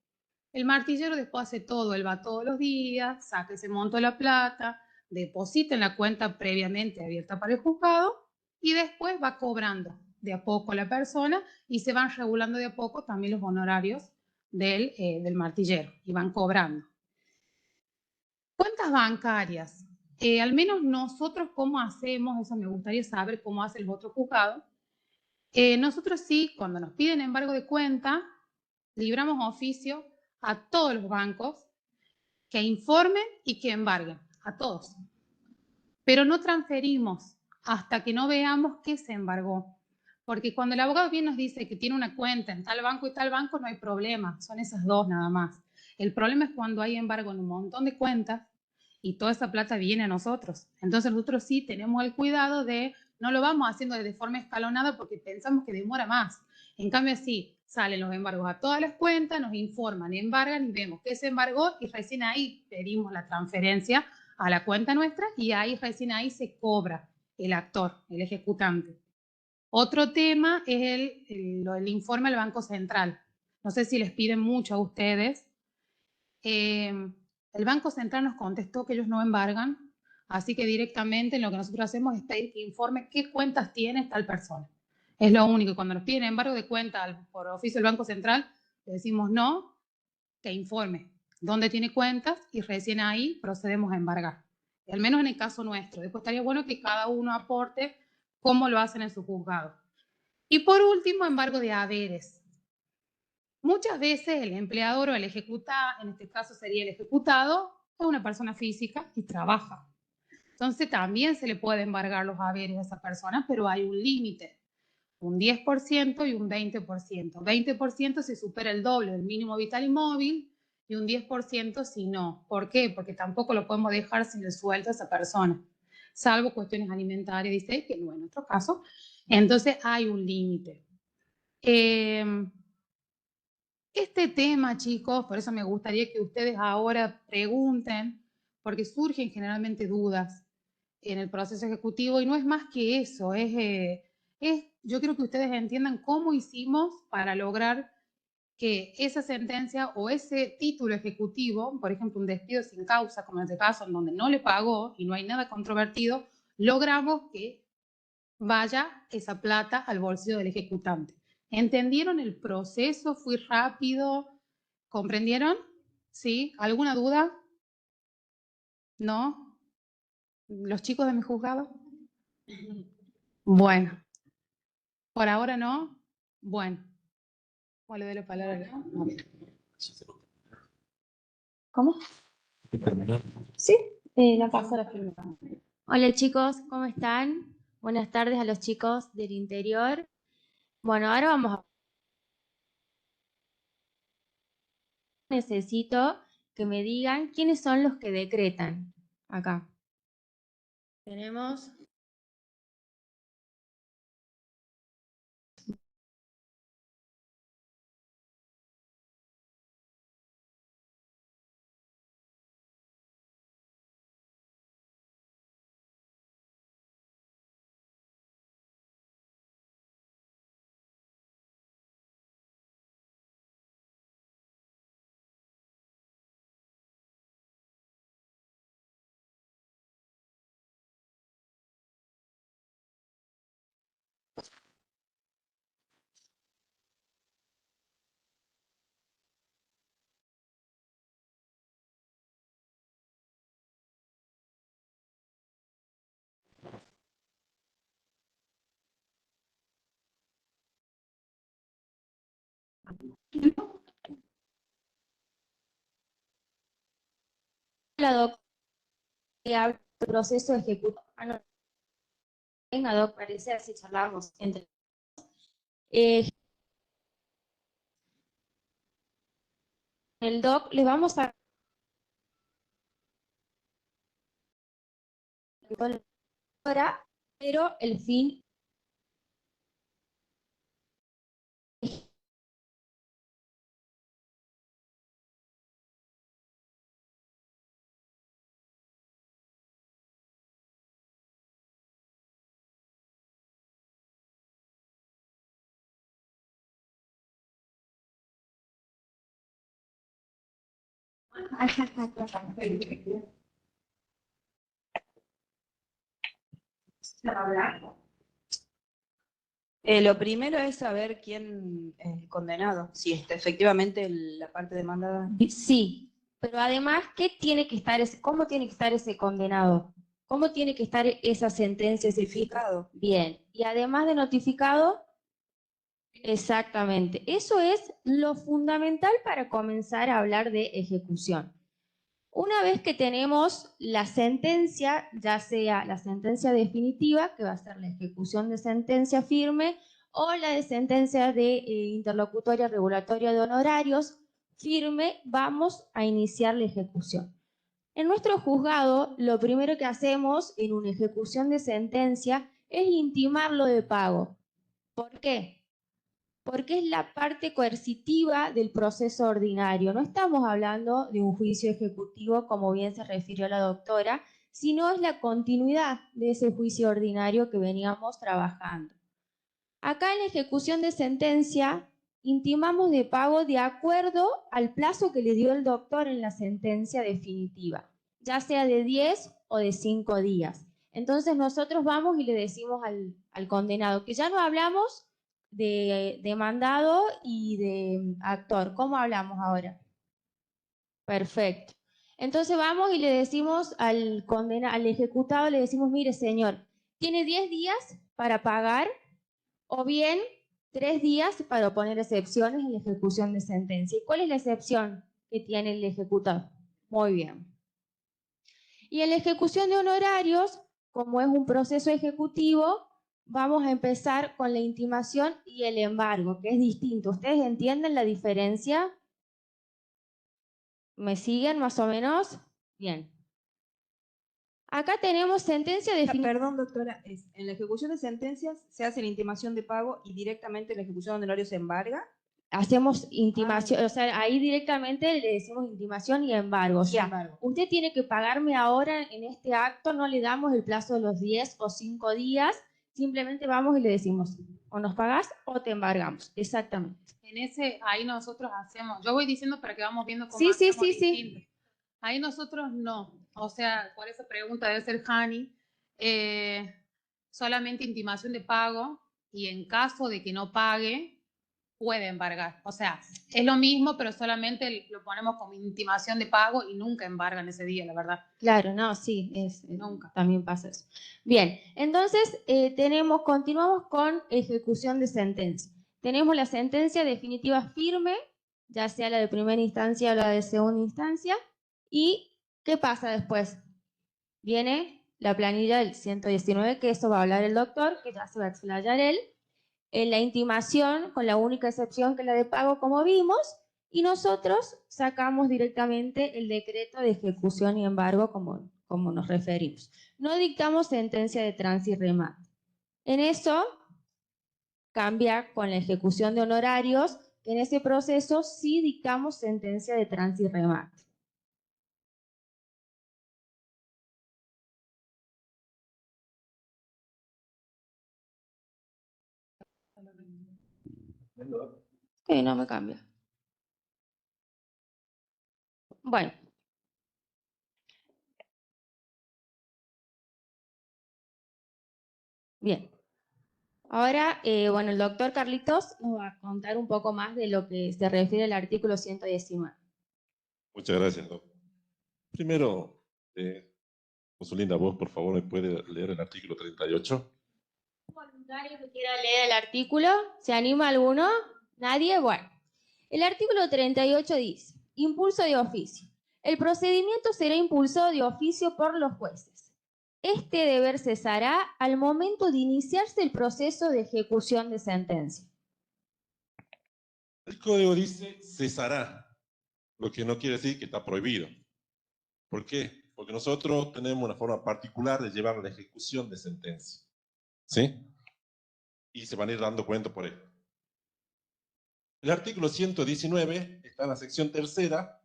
El martillero después hace todo, él va todos los días, saca ese monto de la plata, deposita en la cuenta previamente abierta para el juzgado y después va cobrando de a poco a la persona y se van regulando de a poco también los honorarios del martillero y van cobrando. Cuentas bancarias. Al menos nosotros, ¿cómo hacemos? Eso me gustaría saber cómo hace el otro juzgado. Nosotros sí, cuando nos piden embargo de cuenta, libramos oficio a todos los bancos que informen y que embarguen, a todos. Pero no transferimos hasta que no veamos qué se embargó. Porque cuando el abogado bien nos dice que tiene una cuenta en tal banco y tal banco, no hay problema, son esas dos nada más. El problema es cuando hay embargo en un montón de cuentas y toda esa plata viene a nosotros. Entonces nosotros sí tenemos el cuidado de, no lo vamos haciendo de forma escalonada porque pensamos que demora más. En cambio sí, salen los embargos a todas las cuentas, nos informan, embargan y vemos qué se embargó y recién ahí pedimos la transferencia a la cuenta nuestra y ahí recién ahí se cobra el actor, el ejecutante. Otro tema es el informe al Banco Central. No sé si les piden mucho a ustedes. El Banco Central nos contestó que ellos no embargan, así que directamente lo que nosotros hacemos es pedir que informe qué cuentas tiene tal persona. Es lo único. Cuando nos piden embargo de cuenta por oficio del Banco Central, le decimos no, que informe dónde tiene cuentas y recién ahí procedemos a embargar. Y al menos en el caso nuestro. Después estaría bueno que cada uno aporte cómo lo hacen en su juzgado. Y por último, embargo de haberes. Muchas veces el empleador o el ejecutado, en este caso sería el ejecutado, es una persona física y trabaja. Entonces también se le puede embargar los haberes a esa persona, pero hay un límite, un 10% y un 20%. 20% si supera el doble del mínimo vital y móvil y un 10% si no. ¿Por qué? Porque tampoco lo podemos dejar sin el sueldo a esa persona, salvo cuestiones alimentarias, dice, que no es nuestro caso. Entonces hay un límite. Este tema, chicos, por eso me gustaría que ustedes ahora pregunten, porque surgen generalmente dudas en el proceso ejecutivo y no es más que eso, yo quiero que ustedes entiendan cómo hicimos para lograr que esa sentencia o ese título ejecutivo, por ejemplo, un despido sin causa, como en este caso, en donde no le pagó y no hay nada controvertido, logramos que vaya esa plata al bolsillo del ejecutante. ¿Entendieron el proceso? ¿Fui rápido? ¿Comprendieron? ¿Sí? ¿Alguna duda? ¿No? ¿Los chicos de mi juzgado? Bueno. ¿Por ahora no? Bueno. ¿Cuál le doy la palabra? ¿Cómo? Sí, La paso a la primera. Hola chicos, ¿cómo están? Buenas tardes a los chicos del interior. Bueno, ahora vamos a... Necesito que me digan quiénes son los que decretan acá. Tenemos... La doc que habla del proceso ejecutivo. No, venga, doc, parece así charlamos entre... el doc les vamos a... pero el fin... Lo primero es saber quién es el condenado, si efectivamente la parte demandada. Sí, Pero además, ¿cómo tiene que estar ese condenado? ¿Cómo tiene que estar esa sentencia? Notificado. Bien. Y además de notificado, exactamente. Eso es lo fundamental para comenzar a hablar de ejecución. Una vez que tenemos la sentencia, ya sea la sentencia definitiva, que va a ser la ejecución de sentencia firme, o la de sentencia de interlocutoria regulatoria de honorarios firme, vamos a iniciar la ejecución. En nuestro juzgado, lo primero que hacemos en una ejecución de sentencia es intimarlo de pago. ¿Por qué? Porque es la parte coercitiva del proceso ordinario. No estamos hablando de un juicio ejecutivo, como bien se refirió la doctora, sino es la continuidad de ese juicio ordinario que veníamos trabajando. Acá en la ejecución de sentencia, intimamos de pago de acuerdo al plazo que le dio el doctor en la sentencia definitiva, ya sea de 10 o de 5 días. Entonces nosotros vamos y le decimos al condenado, que ya no hablamos de demandado y de actor. ¿Cómo hablamos ahora? Perfecto. Entonces vamos y le decimos al ejecutado, le decimos, mire señor, tiene 10 días para pagar o bien 3 días para oponer excepciones en la ejecución de sentencia. ¿Y cuál es la excepción que tiene el ejecutado? Muy bien. Y en la ejecución de honorarios, como es un proceso ejecutivo, vamos a empezar con la intimación y el embargo, que es distinto. ¿Ustedes entienden la diferencia? ¿Me siguen más o menos? Bien. Acá tenemos sentencia definitiva. Perdón, doctora, en la ejecución de sentencias se hace la intimación de pago y directamente la ejecución de honorarios se embarga. Hacemos intimación, o sea, ahí directamente le decimos intimación y embargo. O sea, usted tiene que pagarme ahora en este acto, no le damos el plazo de los 10 o 5 días, simplemente vamos y le decimos, o nos pagás o te embargamos. Exactamente. Ahí nosotros hacemos, yo voy diciendo para que vamos viendo cómo Sí, hacemos sí. distinto. Ahí nosotros no, o sea, por esa pregunta debe ser Hani, solamente intimación de pago y en caso de que no pague, puede embargar. O sea, es lo mismo, pero solamente lo ponemos como intimación de pago y nunca embargan ese día, la verdad. Claro, no, sí, Nunca. También pasa eso. Bien, entonces continuamos con ejecución de sentencia. Tenemos la sentencia definitiva firme, ya sea la de primera instancia o la de segunda instancia. ¿Y qué pasa después? Viene la planilla del 119, que eso va a hablar el doctor, que ya se va a explayar él. En la intimación, con la única excepción que la de pago, como vimos, y nosotros sacamos directamente el decreto de ejecución y embargo, como nos referimos. No dictamos sentencia de trance y remate. En eso cambia con la ejecución de honorarios, que en ese proceso sí dictamos sentencia de trance y remate. Sí, no me cambia. Bueno. Bien. Ahora, bueno, el doctor Carlitos nos va a contar un poco más de lo que se refiere al artículo 119. Muchas gracias, doctor. Primero, con su linda voz, por favor, ¿me puede leer el artículo 38? ¿Un voluntario que quiera leer el artículo? ¿Se anima alguno? ¿Nadie? Bueno. El artículo 38 dice, impulso de oficio. El procedimiento será impulsado de oficio por los jueces. Este deber cesará al momento de iniciarse el proceso de ejecución de sentencia. El código dice cesará, lo que no quiere decir que está prohibido. ¿Por qué? Porque nosotros tenemos una forma particular de llevar la ejecución de sentencia. ¿Sí? Y se van a ir dando cuenta por ello. El artículo 119 está en la sección tercera,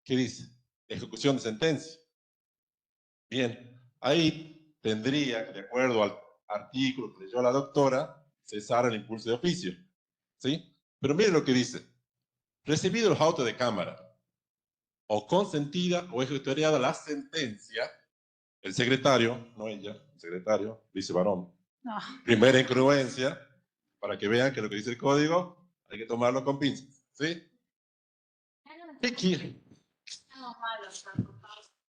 que dice ejecución de sentencia. Bien, ahí tendría, de acuerdo al artículo que leyó la doctora, cesar el impulso de oficio. ¿Sí? Pero miren lo que dice. Recibido los autos de cámara o consentida o ejecutoriada la sentencia, el secretario, no ella, el secretario, dice varón. No. Primera incongruencia, para que vean que lo que dice el código hay que tomarlo con pinzas. ¿Sí?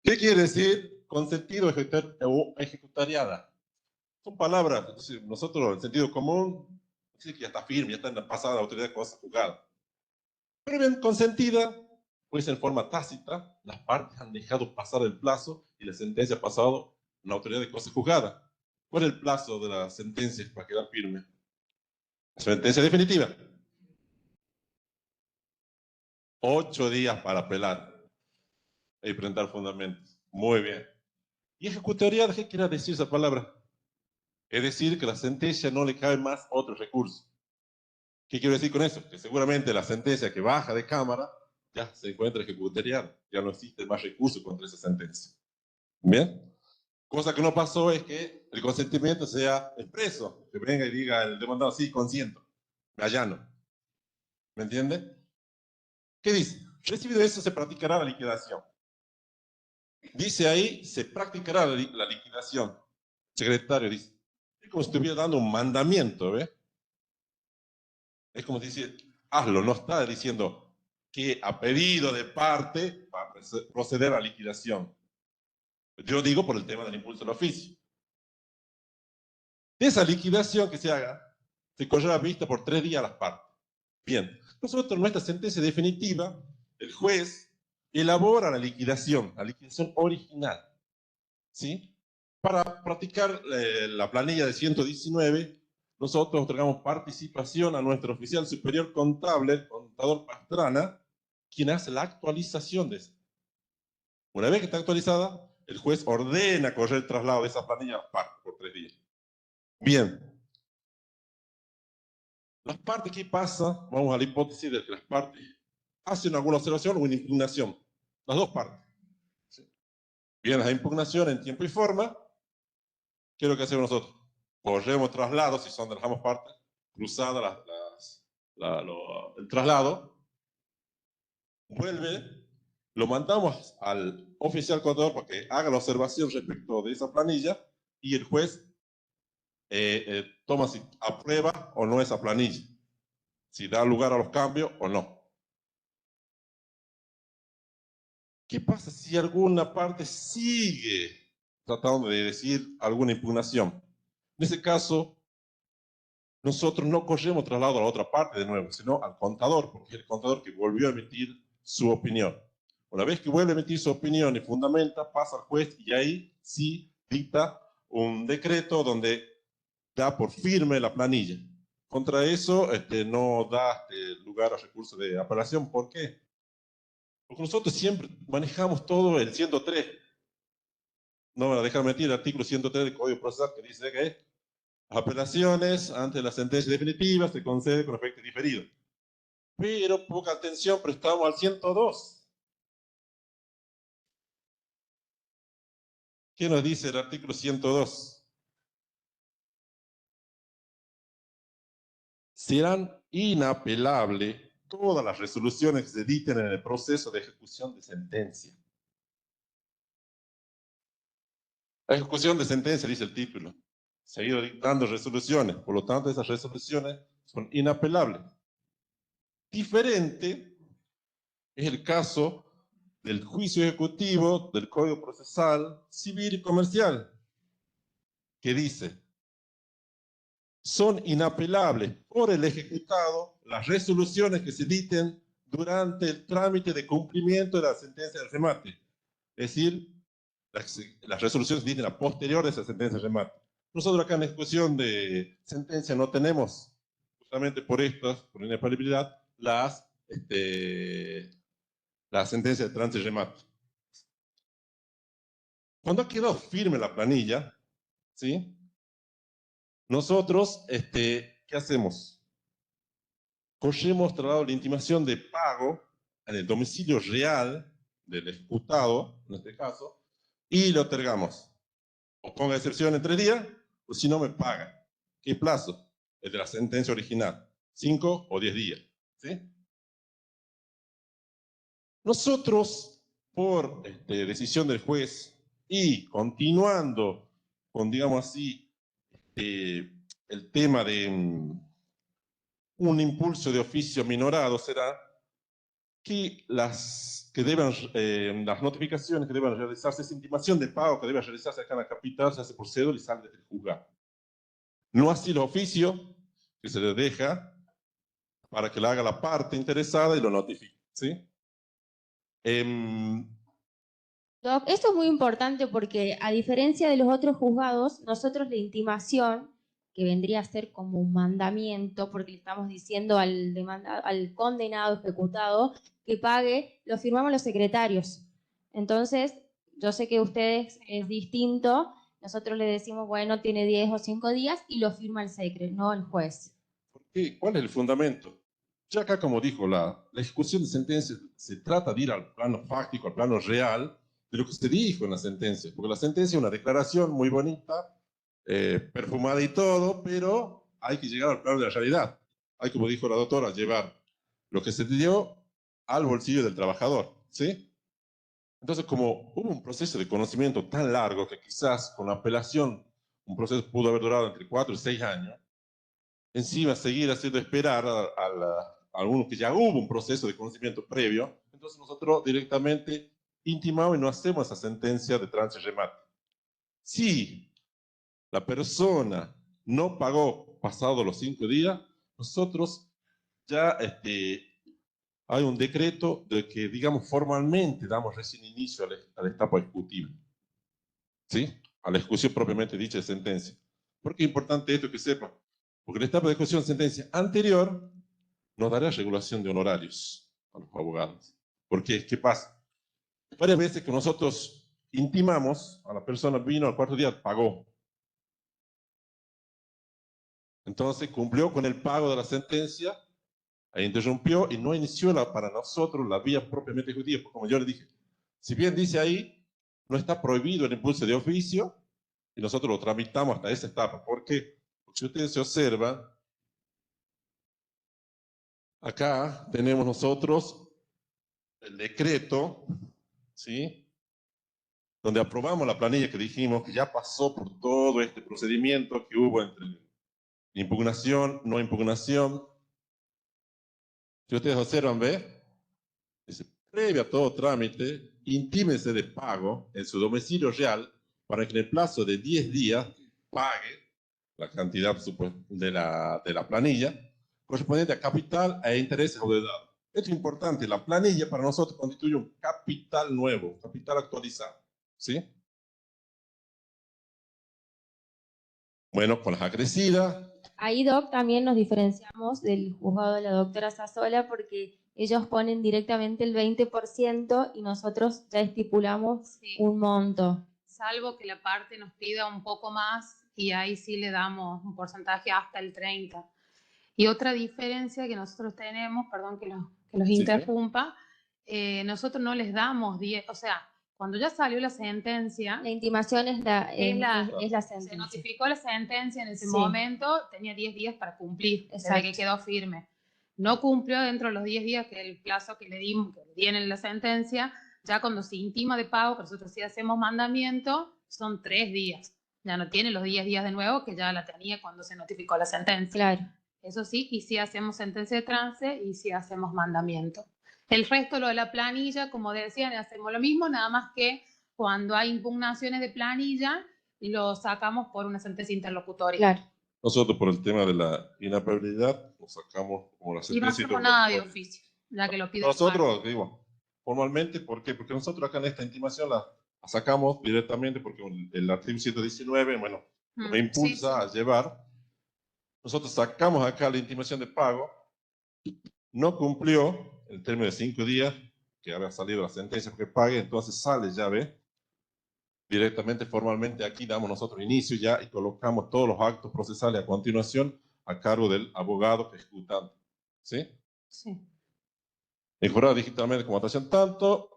¿Qué quiere decir consentido o ejecutariada? Son palabras, nosotros en sentido común, dice que ya está firme, ya está en la pasada la autoridad de cosa juzgada. Pero bien, consentida, pues en forma tácita, las partes han dejado pasar el plazo y la sentencia ha pasado en la autoridad de cosa juzgada. ¿Cuál es el plazo de la sentencia para quedar firme? Sentencia definitiva. 8 días para apelar y presentar fundamentos. Muy bien. ¿Y ejecutorial qué quiere decir esa palabra? Es decir, que la sentencia no le cabe más otro recurso. ¿Qué quiero decir con eso? Que seguramente la sentencia que baja de Cámara ya se encuentra ejecutorial. Ya no existe más recurso contra esa sentencia. ¿Bien? Cosa que no pasó es que el consentimiento sea expreso. Que venga y diga el demandado, sí, consiento. Me allano. ¿Me entiende? ¿Qué dice? Recibido eso, se practicará la liquidación. Dice ahí, se practicará la liquidación. Secretario dice, es como si estuviera dando un mandamiento, ¿ve? Es como si dice, hazlo, no está diciendo que a pedido de parte va a proceder a la liquidación. Yo digo por el tema del impulso del oficio. De esa liquidación que se haga, se correrá vista por 3 días a las partes. Bien, nosotros en nuestra sentencia definitiva, el juez elabora la liquidación original, ¿sí? Para practicar la planilla de 119, nosotros otorgamos participación a nuestro oficial superior contable, el contador Pastrana, quien hace la actualización de eso. Una vez que está actualizada, el juez ordena correr el traslado de esa planilla a parte por 3 días. Bien. Las partes, ¿qué pasa? Vamos a la hipótesis de que las partes hacen alguna observación o una impugnación. Las dos partes. ¿Sí? Bien, la impugnación en tiempo y forma. ¿Qué es lo que hacemos nosotros? Corremos traslados, si son de las ambas partes, cruzada el traslado, vuelve, lo mandamos al oficial contador para que haga la observación respecto de esa planilla y el juez toma si aprueba o no esa planilla, si da lugar a los cambios o no. ¿Qué pasa si alguna parte sigue tratando de decir alguna impugnación? En ese caso, nosotros no corremos traslado a la otra parte de nuevo, sino al contador, porque es el contador que volvió a emitir su opinión. Una vez que vuelve a emitir su opinión y fundamenta, pasa al juez y ahí sí dicta un decreto donde da por firme la planilla. Contra eso no da lugar a recurso de apelación. ¿Por qué? Porque nosotros siempre manejamos todo el 103. No me van a dejar mentir el artículo 103 del Código Procesal que dice que las apelaciones ante la sentencia definitiva se conceden con efecto diferido. Pero poca atención prestamos al 102. ¿Qué nos dice el artículo 102? Serán inapelables todas las resoluciones que se dicten en el proceso de ejecución de sentencia. La ejecución de sentencia, dice el título. Se ha ido dictando resoluciones, por lo tanto esas resoluciones son inapelables. Diferente es el caso del juicio ejecutivo del Código Procesal Civil y Comercial, que dice, son inapelables por el ejecutado las resoluciones que se dicten durante el trámite de cumplimiento de la sentencia de remate. Es decir, las resoluciones se dicten a posterior de esa sentencia de remate. Nosotros acá en la ejecución de sentencia no tenemos, justamente por inapelabilidad, la sentencia de trance y remate. Cuando ha quedado firme la planilla, ¿sí? Nosotros, ¿qué hacemos? Corremos traslado la intimación de pago en el domicilio real del ejecutado, en este caso, y le otorgamos. O ponga excepción en 3 días, o si no me paga. ¿Qué plazo? El de la sentencia original, 5 o 10 días. ¿Sí? Nosotros, por decisión del juez y continuando con, digamos así, el tema de un impulso de oficio minorado será, que las notificaciones que deben realizarse, esa intimación de pago que debe realizarse acá en la capital, se hace por cédula y sale del juzgado. No así el oficio que se le deja para que lo haga la parte interesada y lo notifique, ¿sí? Doc, esto es muy importante porque a diferencia de los otros juzgados, nosotros la intimación, que vendría a ser como un mandamiento, porque le estamos diciendo al condenado ejecutado que pague, lo firmamos los secretarios. Entonces, yo sé que a ustedes es distinto, nosotros le decimos, bueno, tiene 10 o 5 días y lo firma el secre, no el juez. ¿Cuál es el fundamento? Ya acá, como dijo, la ejecución de sentencia se trata de ir al plano fáctico, al plano real, de lo que se dijo en la sentencia, porque la sentencia es una declaración muy bonita, perfumada y todo, pero hay que llegar al plano de la realidad. Hay, como dijo la doctora, llevar lo que se dio al bolsillo del trabajador, ¿sí? Entonces, como hubo un proceso de conocimiento tan largo que quizás con la apelación un proceso pudo haber durado entre 4 y 6 años, encima seguir haciendo esperar a algunos que ya hubo un proceso de conocimiento previo, entonces nosotros directamente intimamos y no hacemos esa sentencia de trance y remate. Si la persona no pagó pasado los 5 días, nosotros ya hay un decreto de que, digamos, formalmente damos recién inicio a la etapa ejecutiva, ¿sí? A la ejecución propiamente dicha de sentencia. ¿Por qué es importante esto que sepan? Porque la etapa de ejecución de sentencia anterior nos dará regulación de honorarios a los abogados. ¿Por qué? ¿Qué pasa? Varias veces que nosotros intimamos, a la persona vino al 4º día, pagó. Entonces cumplió con el pago de la sentencia, e interrumpió y no inició para nosotros la vía propiamente ejecutiva. Como yo le dije, si bien dice ahí, no está prohibido el impulso de oficio, y nosotros lo tramitamos hasta esa etapa. ¿Por qué? Porque si ustedes se observan, acá tenemos nosotros el decreto, ¿sí? Donde aprobamos la planilla que dijimos que ya pasó por todo este procedimiento que hubo entre impugnación, no impugnación. Si ustedes observan, ve, dice, previo a todo trámite, intímese de pago en su domicilio real para que en el plazo de 10 días pague la cantidad de la planilla correspondiente a capital e intereses adeudados. Esto es importante, la planilla para nosotros constituye un capital nuevo, un capital actualizado, ¿sí? Bueno, con las acrecidas. Ahí, Doc, también nos diferenciamos del juzgado de la doctora Sassola porque ellos ponen directamente el 20% y nosotros ya estipulamos un monto. Salvo que la parte nos pida un poco más y ahí sí le damos un porcentaje hasta el 30%. Y otra diferencia que nosotros tenemos, perdón que los interrumpa, nosotros no les damos 10, o sea, cuando ya salió la sentencia... La intimación es la sentencia. Se notificó la sentencia en ese momento, tenía 10 días para cumplir, desde que quedó firme. No cumplió dentro de los 10 días, que es el plazo que le dimos, que le dieron en la sentencia. Ya cuando se intima de pago, que nosotros sí hacemos mandamiento, son 3 días. Ya no tiene los 10 días de nuevo, que ya la tenía cuando se notificó la sentencia. Claro. Eso sí, y sí hacemos sentencia de trance y sí hacemos mandamiento. El resto, lo de la planilla, como decían, hacemos lo mismo, nada más que cuando hay impugnaciones de planilla, lo sacamos por una sentencia interlocutoria. Claro. Nosotros, por el tema de la inapelabilidad, lo sacamos como la sentencia. Y no hacemos nada de oficio, ya que lo pide. Nosotros, digo, formalmente, ¿por qué? Porque nosotros acá en esta intimación la sacamos directamente porque el artículo 119, bueno, me impulsa a llevar. Nosotros sacamos acá la intimación de pago, no cumplió el término de 5 días, que había salido la sentencia que pague, entonces sale, ya ve, directamente, formalmente, aquí damos nosotros inicio ya y colocamos todos los actos procesales a continuación a cargo del abogado que ejecutante. ¿Sí? Sí. Mejorado digitalmente como atención tanto,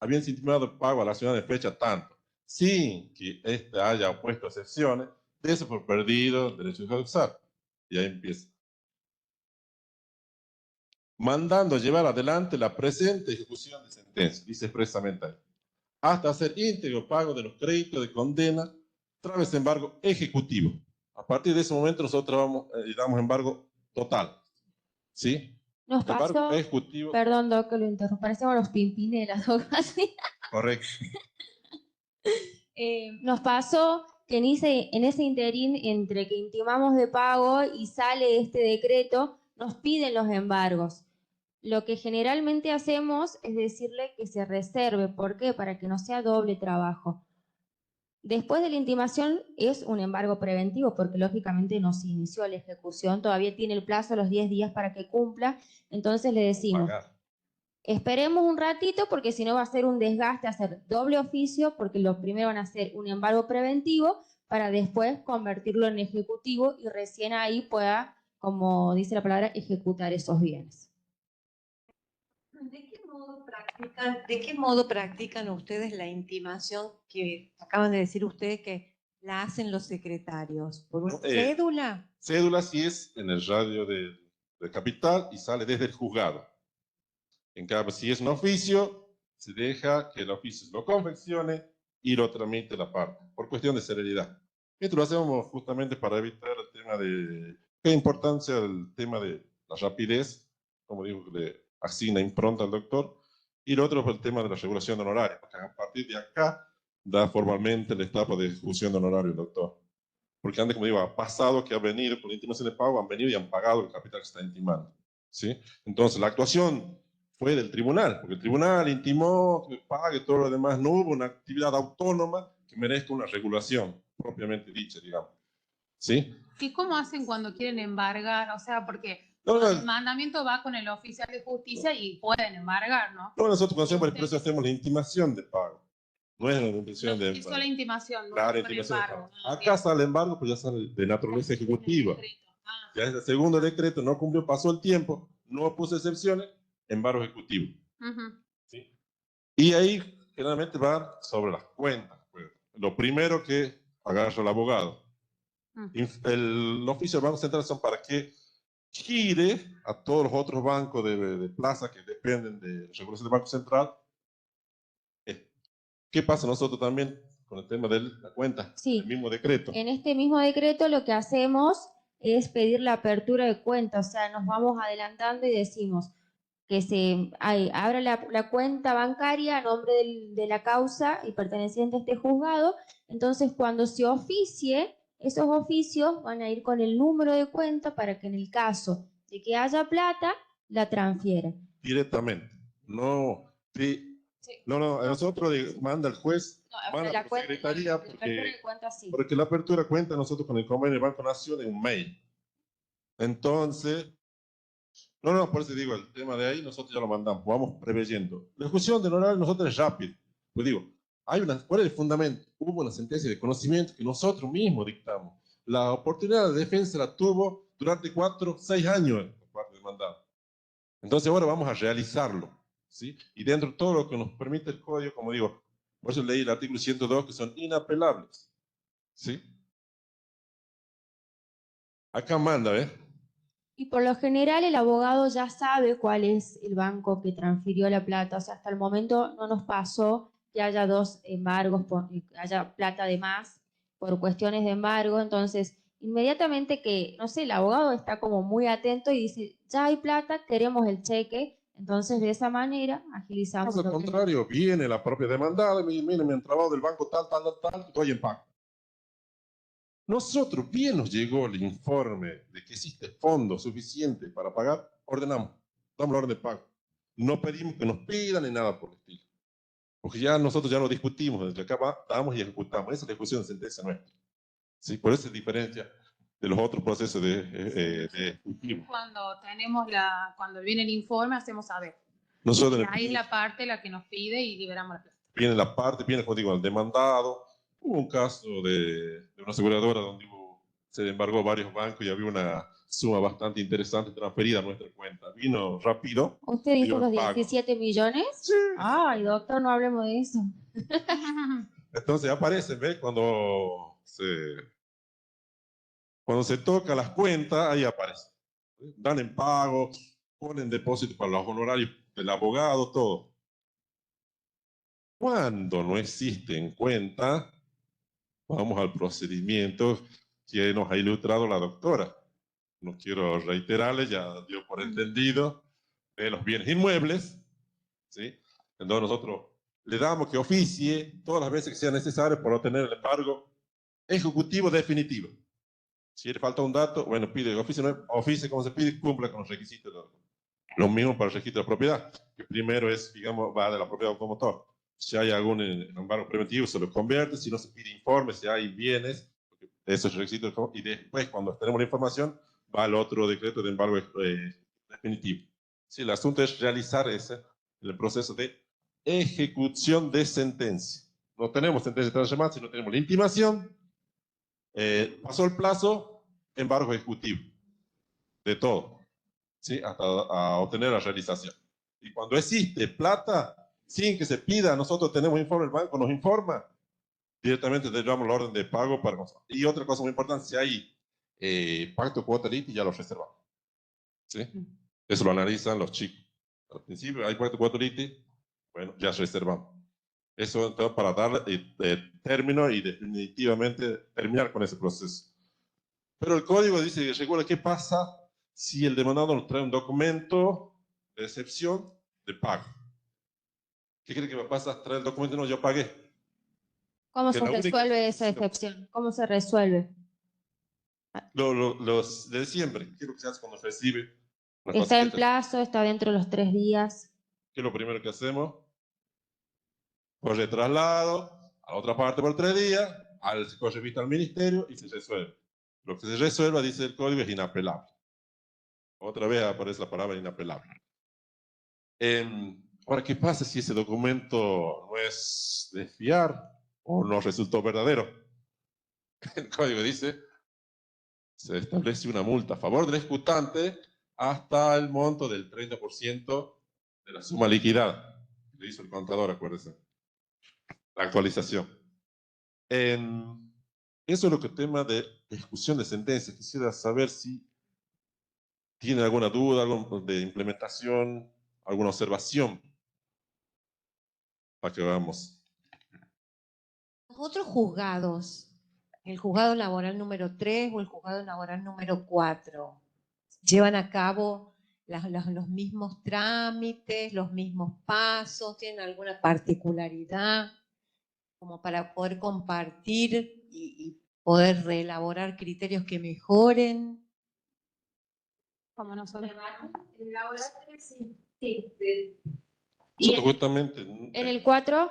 habiendo intimado el pago a la ciudad de fecha tanto, sin que éste haya opuesto excepciones, de eso por perdido el derecho de causar. Y ahí empieza. Mandando llevar adelante la presente ejecución de sentencia, dice expresamente ahí, hasta hacer íntegro pago de los créditos de condena tras embargo ejecutivo. A partir de ese momento nosotros damos embargo total, ¿sí? Nos El embargo pasó, ejecutivo, perdón, Doc, que lo interrumpo, parecemos los Pimpinelas, Doc, así. correcto. Nos pasó que en ese interín, entre que intimamos de pago y sale este decreto, nos piden los embargos. Lo que generalmente hacemos es decirle que se reserve. ¿Por qué? Para que no sea doble trabajo. Después de la intimación es un embargo preventivo, porque lógicamente no se inició la ejecución, todavía tiene el plazo, los 10 días para que cumpla. Entonces le decimos, Pagar. esperemos un ratito porque si no va a ser un desgaste hacer doble oficio, porque los primeros van a hacer un embargo preventivo para después convertirlo en ejecutivo y recién ahí pueda, como dice la palabra, ejecutar esos bienes. ¿De qué modo practican ustedes la intimación que acaban de decir ustedes que la hacen los secretarios? ¿Por una cédula? Cédula sí es en el radio de capital y sale desde el juzgado. En cambio, si es un oficio, se deja que el oficio lo confeccione y lo tramite la parte, por cuestión de celeridad. Esto lo hacemos justamente para evitar el tema de... ¿Qué importancia el tema de la rapidez? Como digo, que le asigna impronta al doctor. Y lo otro es el tema de la regulación de honorarios, porque a partir de acá da formalmente la etapa de ejecución de honorario el doctor. Porque antes, como digo, ha pasado que ha venido por la intimación de pago, han venido y han pagado el capital que está intimando. ¿Sí? Entonces, la actuación fue del tribunal, porque el tribunal intimó que pague todo lo demás, no hubo una actividad autónoma que merezca una regulación propiamente dicha, digamos. ¿Sí? ¿Y cómo hacen cuando quieren embargar? O sea, porque No, el mandamiento va con el oficial de justicia y pueden embargar, ¿no? no, nosotros cuando hacemos el precio hacemos la intimación de pago. No es la intimación de Es solo intimación, no claro, es con intimación de embargo. pago. Acá sale embargo, pues ya sale de naturaleza ejecutiva. Ah, Ya es el segundo decreto, no cumplió, pasó el tiempo, no puso excepciones, embargo ejecutivo. ¿Sí? Y ahí generalmente va sobre las cuentas. Pues. Lo primero que agarra el abogado. El oficio del Banco Central son para que gire a todos los otros bancos de plaza que dependen de la regulación del Banco Central. ¿Qué pasa nosotros también con el tema de la cuenta? Sí. El mismo decreto. En este mismo decreto lo que hacemos es pedir la apertura de cuenta, o sea, nos vamos adelantando y decimos que se abra la cuenta bancaria a nombre de la causa y perteneciente a este juzgado. Entonces, cuando se oficie, esos oficios van a ir con el número de cuenta para que en el caso de que haya plata, la transfiera. Directamente. No, sí. No, a nosotros manda el juez, manda la a la cuenta, secretaría, la apertura de cuenta sí. porque la apertura de cuenta nosotros con el convenio del Banco Nación en un mail. Entonces, no, por eso digo, el tema de ahí nosotros ya lo mandamos, vamos preveyendo. La ejecución del honorario nosotros es rápido. Pues digo, ¿cuál es el fundamento? Hubo una sentencia de conocimiento que nosotros mismos dictamos. La oportunidad de defensa la tuvo durante 6 años por parte del mandado. Entonces ahora vamos a realizarlo, ¿sí? Y dentro de todo lo que nos permite el código, como digo, por eso leí el artículo 102, que son inapelables, ¿sí? Acá manda, ¿ves? Y por lo general el abogado ya sabe cuál es el banco que transfirió la plata. O sea, hasta el momento no nos pasó que haya dos embargos, que haya plata de más por cuestiones de embargo. Entonces, inmediatamente que, no sé, el abogado está como muy atento y dice, ya hay plata, queremos el cheque. Entonces, de esa manera, agilizamos. Al contrario, viene la propia demandada y me dice, mire, me han trabado del banco tal, estoy en pago. Nosotros, bien nos llegó el informe de que existe fondo suficiente para pagar, ordenamos, damos la orden de pago. No pedimos que nos pidan ni nada por el estilo. Porque ya nosotros ya lo discutimos, desde acá damos y ejecutamos. Esa es la ejecución de sentencia nuestra. ¿Sí? Por esa diferencia de los otros procesos de ejecutivo. Cuando viene el informe, hacemos saber. Nosotros ahí es la parte la que nos pide y liberamos la plata. Viene, como digo, el demandado. Hubo un caso de una aseguradora donde se embargó varios bancos y había una suma bastante interesante transferida a nuestra cuenta. Vino rápido. ¿Usted dijo los 17 millones? Sí. Ay, doctor, no hablemos de eso. Entonces aparece, ¿ves? Cuando se toca las cuentas, ahí aparece. Dan en pago, ponen depósito para los honorarios del abogado, todo. Cuando no existe en cuenta, vamos al procedimiento que nos ha ilustrado la doctora. No quiero reiterarle, ya dio por entendido de los bienes inmuebles, ¿sí? Entonces nosotros le damos que oficie todas las veces que sea necesario por obtener el embargo ejecutivo definitivo. Si le falta un dato, bueno, pide oficie como se pide, cumpla con los requisitos. Lo mismo para el registro de propiedad, que primero es, digamos, va de la propiedad automotor. Si hay algún embargo preventivo, se lo convierte. Si no, se pide informe, si hay bienes, eso es el requisito. Y después, cuando tenemos la información, va al otro decreto de embargo definitivo. Sí, el asunto es realizar el proceso de ejecución de sentencia. No tenemos sentencia de transformación, sino tenemos la intimación. Pasó el plazo, embargo ejecutivo. De todo. ¿Sí? Hasta a obtener la realización. Y cuando existe plata, sin que se pida, nosotros tenemos informe, el banco nos informa, directamente llevamos la orden de pago para nosotros. Y otra cosa muy importante, si hay pacto cuota litis, ya lo reservamos. ¿Sí? Eso lo analizan los chicos. Al principio hay pacto cuota litis, bueno, ya reservamos. Eso entonces para dar término y definitivamente terminar con ese proceso. Pero el código dice que regula qué pasa si el demandado nos trae un documento de excepción de pago. ¿Qué cree que va a pasar? Trae el documento, no, yo pagué. ¿Cómo Que se la única resuelve esa excepción- excepción? ¿Cómo se resuelve? Los de siempre, ¿qué es lo que se hace cuando recibe una ¿Está en facilitación? plazo? ¿Está dentro de los 3 días? ¿Qué es lo primero que hacemos? Corre traslado a la otra parte por 3 días, se corre vista al ministerio y se resuelve. Lo que se resuelva, dice el código, es inapelable. Otra vez aparece la palabra inapelable. Ahora, ¿qué pasa si ese documento no es de fiar o no resultó verdadero? El código dice, se establece una multa a favor del ejecutante hasta el monto del 30% de la suma liquidada. Le hizo el contador, acuérdense. La actualización. Eso es lo que tema de ejecución de sentencias. Quisiera saber si tiene alguna duda, algo de implementación, alguna observación para que veamos. Los otros juzgados, el juzgado laboral número 3 o el juzgado laboral número 4, llevan a cabo los mismos trámites, los mismos pasos, tienen alguna particularidad como para poder compartir y poder reelaborar criterios que mejoren. Como nosotros. El laboral sí. Nosotros justamente, En el 4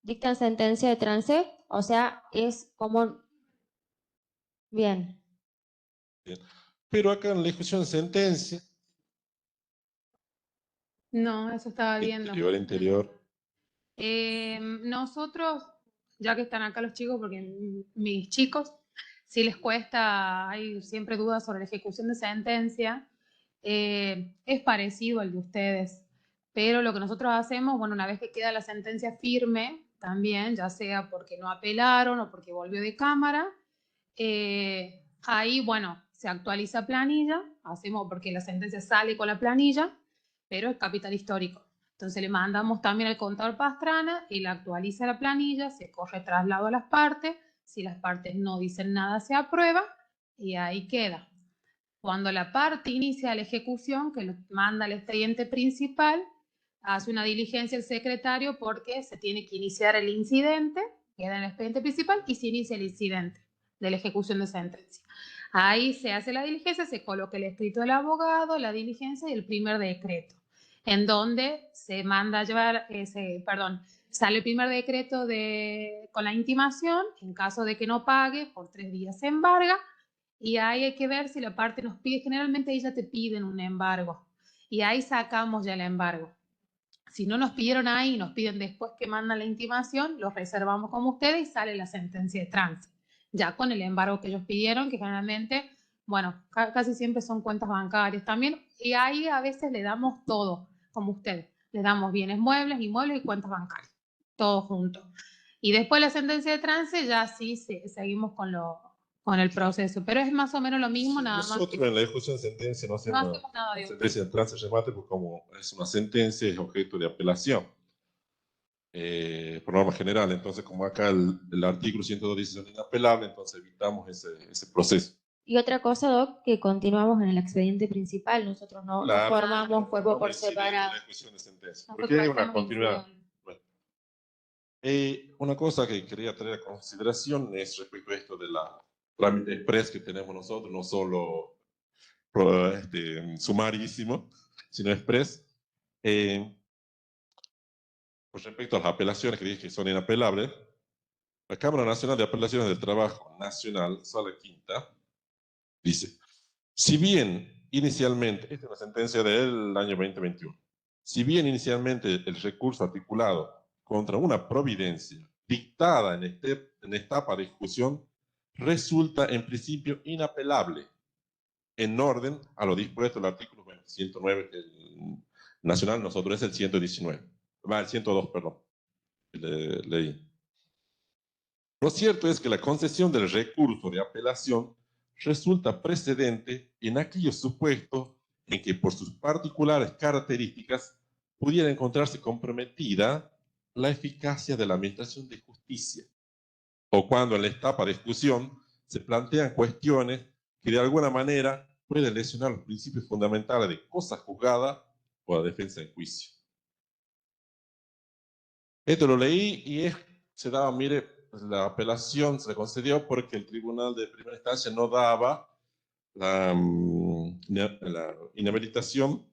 dictan sentencia de trance, o sea, es como... Bien. pero acá en la ejecución de sentencia, No, eso estaba viendo. interior. Nosotros, ya que están acá los chicos, porque mis chicos, si les cuesta, hay siempre dudas sobre la ejecución de sentencia, es parecido al de ustedes, pero lo que nosotros hacemos, bueno, una vez que queda la sentencia firme, también, ya sea porque no apelaron o porque volvió de cámara, ahí, bueno, se actualiza planilla, hacemos porque la sentencia sale con la planilla, pero es capital histórico. Entonces le mandamos también al contador Pastrana, él actualiza la planilla, se corre traslado a las partes, si las partes no dicen nada se aprueba y ahí queda. Cuando la parte inicia la ejecución, que lo manda al expediente principal, hace una diligencia el secretario porque se tiene que iniciar el incidente, queda en el expediente principal y se inicia el incidente de la ejecución de sentencia. Ahí se hace la diligencia, se coloca el escrito del abogado, la diligencia y el primer decreto, en donde se manda a llevar, sale el primer decreto con la intimación, en caso de que no pague, por 3 días se embarga, y ahí hay que ver si la parte nos pide, generalmente ahí ya te piden un embargo, y ahí sacamos ya el embargo. Si no nos pidieron ahí, nos piden después que mandan la intimación, los reservamos como ustedes y sale la sentencia de trance, ya con el embargo que ellos pidieron, que generalmente, bueno, casi siempre son cuentas bancarias también, y ahí a veces le damos todo, como ustedes, le damos bienes muebles, inmuebles y cuentas bancarias, todo junto. Y después la sentencia de trance, ya sí seguimos con el proceso, pero es más o menos lo mismo, nada más. Nosotros en la ejecución de sentencia no hacemos nada de sentencia de trance remate, porque como es una sentencia, es objeto de apelación. Por norma general, entonces como acá el artículo 102 dice son inapelables, entonces evitamos ese proceso. Y otra cosa, Doc, que continuamos en el expediente principal, nosotros no Claro. formamos cuerpo por Coincide separado. la ejecución de sentencia. No, Porque hay una estamos continuidad. vinculando. Bueno. Una cosa que quería traer a consideración es respecto a esto de la trámite express que tenemos nosotros, no solo sumarísimo, sino express. Con respecto a las apelaciones que dije que son inapelables, la Cámara Nacional de Apelaciones del Trabajo Nacional, Sala Quinta, dice, si bien inicialmente, esta es una sentencia del año 2021, si bien inicialmente el recurso articulado contra una providencia dictada en etapa de ejecución resulta en principio inapelable en orden a lo dispuesto en el artículo 109 que el nacional nosotros es el 119, el 102, perdón, leí. Lo cierto es que la concesión del recurso de apelación resulta precedente en aquellos supuestos en que por sus particulares características pudiera encontrarse comprometida la eficacia de la administración de justicia, o cuando en la etapa de discusión se plantean cuestiones que de alguna manera pueden lesionar los principios fundamentales de cosa juzgada o la defensa en juicio. Esto lo leí y se daba, mire, la apelación se le concedió porque el tribunal de primera instancia no daba la inhabilitación,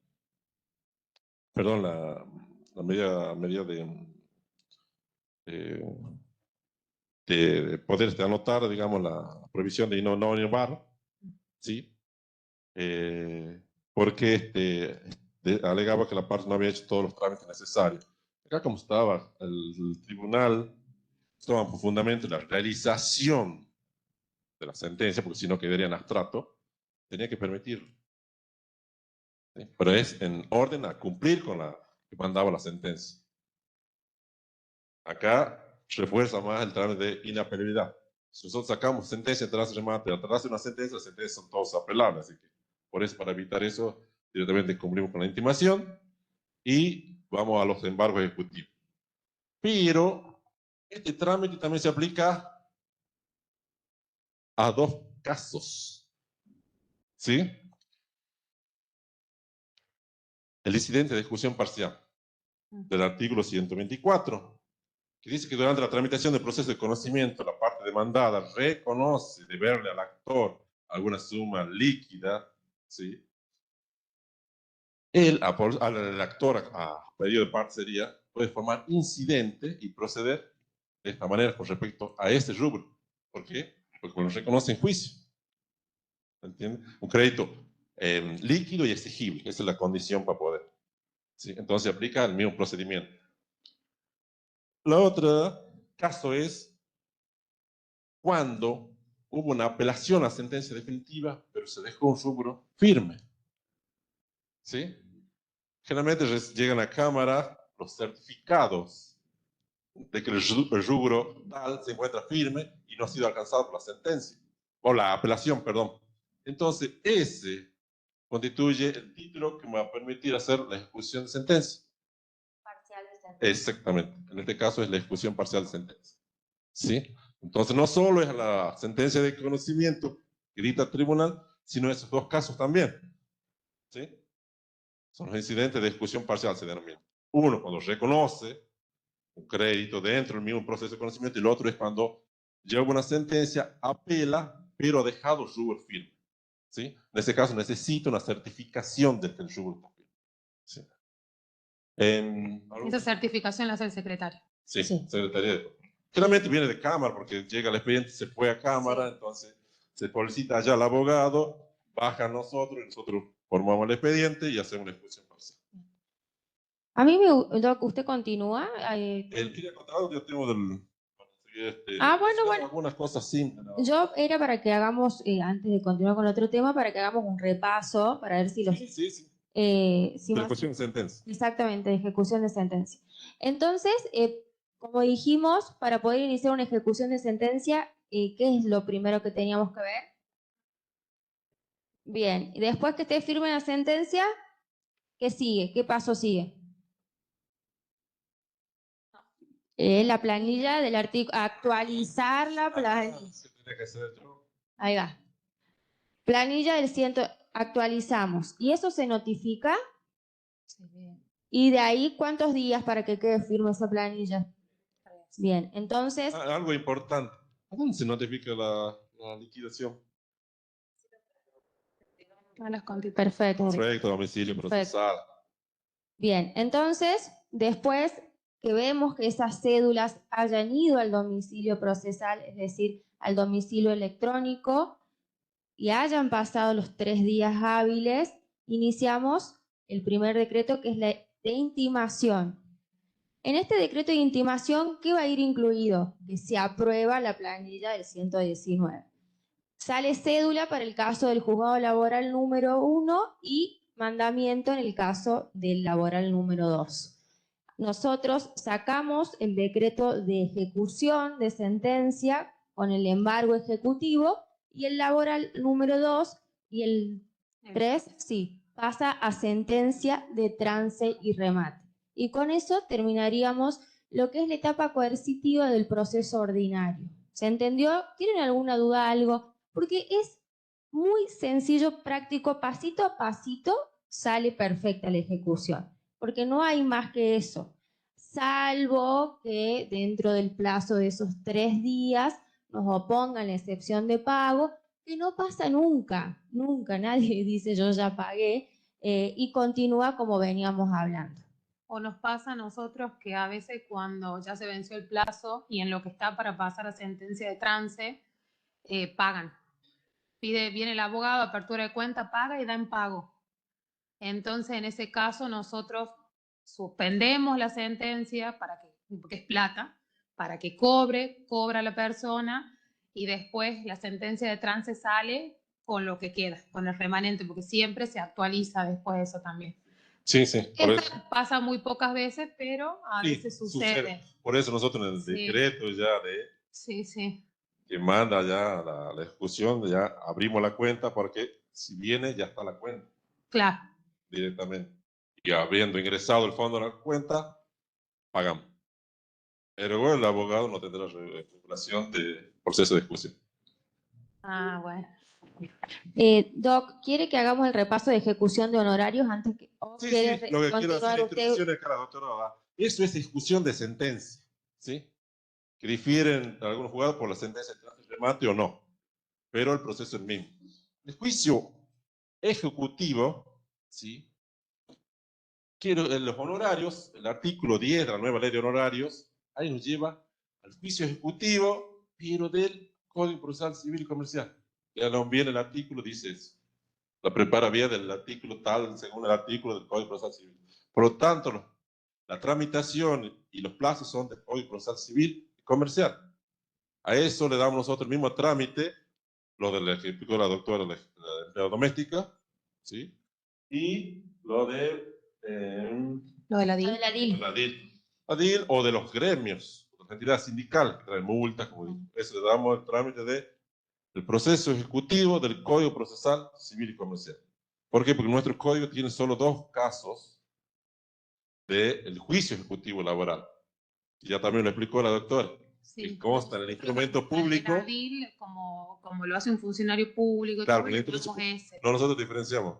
perdón, la medida de poder anotar, digamos, la prohibición de no innovar, ¿sí? Porque alegaba que la parte no había hecho todos los trámites necesarios. Acá como estaba el tribunal, toma por fundamento la realización de la sentencia, porque si no quedaría en abstracto, tenía que permitirlo. ¿Sí? Pero es en orden a cumplir con la que mandaba la sentencia. Acá refuerza más el trámite de inapelabilidad. Si nosotros sacamos sentencia tras remate, atrás de una sentencia, las sentencias son todas apelables. Así que, por eso, para evitar eso, directamente cumplimos con la intimación y vamos a los embargos ejecutivos. Pero este trámite también se aplica a dos casos. ¿Sí? El incidente de ejecución parcial del artículo 124, que dice que durante la tramitación del proceso de conocimiento, la parte demandada reconoce deberle al actor alguna suma líquida, ¿sí? Al actor, a pedido de parte sería, puede formar incidente y proceder de esta manera con respecto a este rubro. ¿Por qué? Porque lo reconoce en juicio. ¿Entiende? Un crédito líquido y exigible. Esa es la condición para poder. ¿Sí? Entonces se aplica el mismo procedimiento. La otra caso es cuando hubo una apelación a la sentencia definitiva, pero se dejó un rubro firme. ¿Sí? Generalmente llegan a Cámara los certificados de que el rubro tal se encuentra firme y no ha sido alcanzado por la sentencia, o la apelación, perdón. Entonces, ese constituye el título que me va a permitir hacer la ejecución de sentencia. Parcial de sentencia. Exactamente. En este caso es la ejecución parcial de sentencia. ¿Sí? Entonces, no solo es la sentencia de conocimiento que dicta el tribunal, sino esos dos casos también. ¿Sí? Son los incidentes de ejecución parcial, se denominan. Uno, cuando reconoce un crédito dentro del mismo proceso de conocimiento, y el otro es cuando llega una sentencia, apela, pero ha dejado el rubro firme. ¿Sí? En este caso necesita una certificación de que el rubro está firme. ¿Sí? Esa certificación la hace el secretario. Sí, Sí. Secretaría. Generalmente viene de Cámara, porque llega el expediente, se fue a Cámara, entonces se solicita allá al abogado, baja a nosotros, y nosotros formamos el expediente y hacemos la ejecución parcial. A mí, Doc, ¿usted continúa? Quería contar algo que yo tengo del... Bueno. Algunas cosas simples. ¿No? Yo era para que hagamos, antes de continuar con otro tema, para que hagamos un repaso, para ver si los... Sí. si De más- ejecución de sentencia. Exactamente, de ejecución de sentencia. Entonces, como dijimos, para poder iniciar una ejecución de sentencia, ¿qué es lo primero que teníamos que ver? Bien, y después que esté firme la sentencia, ¿qué sigue? ¿Qué paso sigue? La planilla del artículo, actualizar la planilla. ¿Qué tenía que hacer yo? Ahí va. Planilla del 100, actualizamos. ¿Y eso se notifica? ¿Y de ahí cuántos días para que quede firme esa planilla? Bien, entonces... Algo importante. ¿A dónde se notifica la liquidación? Perfecto. Correcto, domicilio procesal. Bien, entonces, después que vemos que esas cédulas hayan ido al domicilio procesal, es decir, al domicilio electrónico, y hayan pasado los 3 días hábiles, iniciamos el primer decreto, que es la de intimación. En este decreto de intimación, ¿qué va a ir incluido? Que se aprueba la planilla del 119. Sale cédula para el caso del juzgado laboral número 1 y mandamiento en el caso del laboral número 2. Nosotros sacamos el decreto de ejecución de sentencia con el embargo ejecutivo y el laboral número 2 y el 3, sí, pasa a sentencia de trance y remate. Y con eso terminaríamos lo que es la etapa coercitiva del proceso ordinario. ¿Se entendió? ¿Tienen alguna duda, algo? Porque es muy sencillo, práctico, pasito a pasito sale perfecta la ejecución, porque no hay más que eso, salvo que dentro del plazo de esos 3 días nos opongan la excepción de pago, que no pasa nunca, nunca, nadie dice yo ya pagué, y continúa como veníamos hablando. O nos pasa a nosotros que a veces cuando ya se venció el plazo y en lo que está para pasar a sentencia de trance, pagan. Viene el abogado, apertura de cuenta, paga y da en pago. Entonces, en ese caso, nosotros suspendemos la sentencia porque es plata, para que cobra la persona y después la sentencia de trance sale con lo que queda, con el remanente, porque siempre se actualiza después eso también. Sí, sí. Por eso. Pasa muy pocas veces, pero a veces sucede. Por eso nosotros en el decreto ya que manda ya la ejecución, ya abrimos la cuenta porque si viene ya está la cuenta. Claro. Directamente. Y habiendo ingresado el fondo a la cuenta, pagamos. Pero el abogado no tendrá regulación de proceso de ejecución. Ah, bueno. Doc, ¿quiere que hagamos el repaso de ejecución de honorarios antes que... Sí, lo que quiero hacer introducción acá, la doctora, eso es ejecución de sentencia, ¿sí? Que difieren algunos juzgados por la sentencia de trance y remate o no, pero el proceso es el mismo. El juicio ejecutivo, ¿sí? Quiero los honorarios, el artículo 10 de la nueva ley de honorarios, ahí nos lleva al juicio ejecutivo, pero del Código Procesal Civil y Comercial. Ya no viene el artículo, dice eso. La prepara vía del artículo tal, según el artículo del Código Procesal Civil. Por lo tanto, la tramitación y los plazos son del Código Procesal Civil y Comercial. A eso le damos nosotros el mismo trámite, lo del que explicó la doctora de la empleada doméstica, ¿sí? Y lo de la DIL. La DIL o de los gremios, de las entidades sindicales que traen multas, como digo. Eso le damos el trámite del proceso ejecutivo del Código Procesal Civil y Comercial. ¿Por qué? Porque nuestro código tiene solo 2 casos del juicio ejecutivo laboral. Y ya también lo explicó la doctora. Sí. Que consta en el instrumento público. La DIL, como lo hace un funcionario público, claro, todo, no, nosotros diferenciamos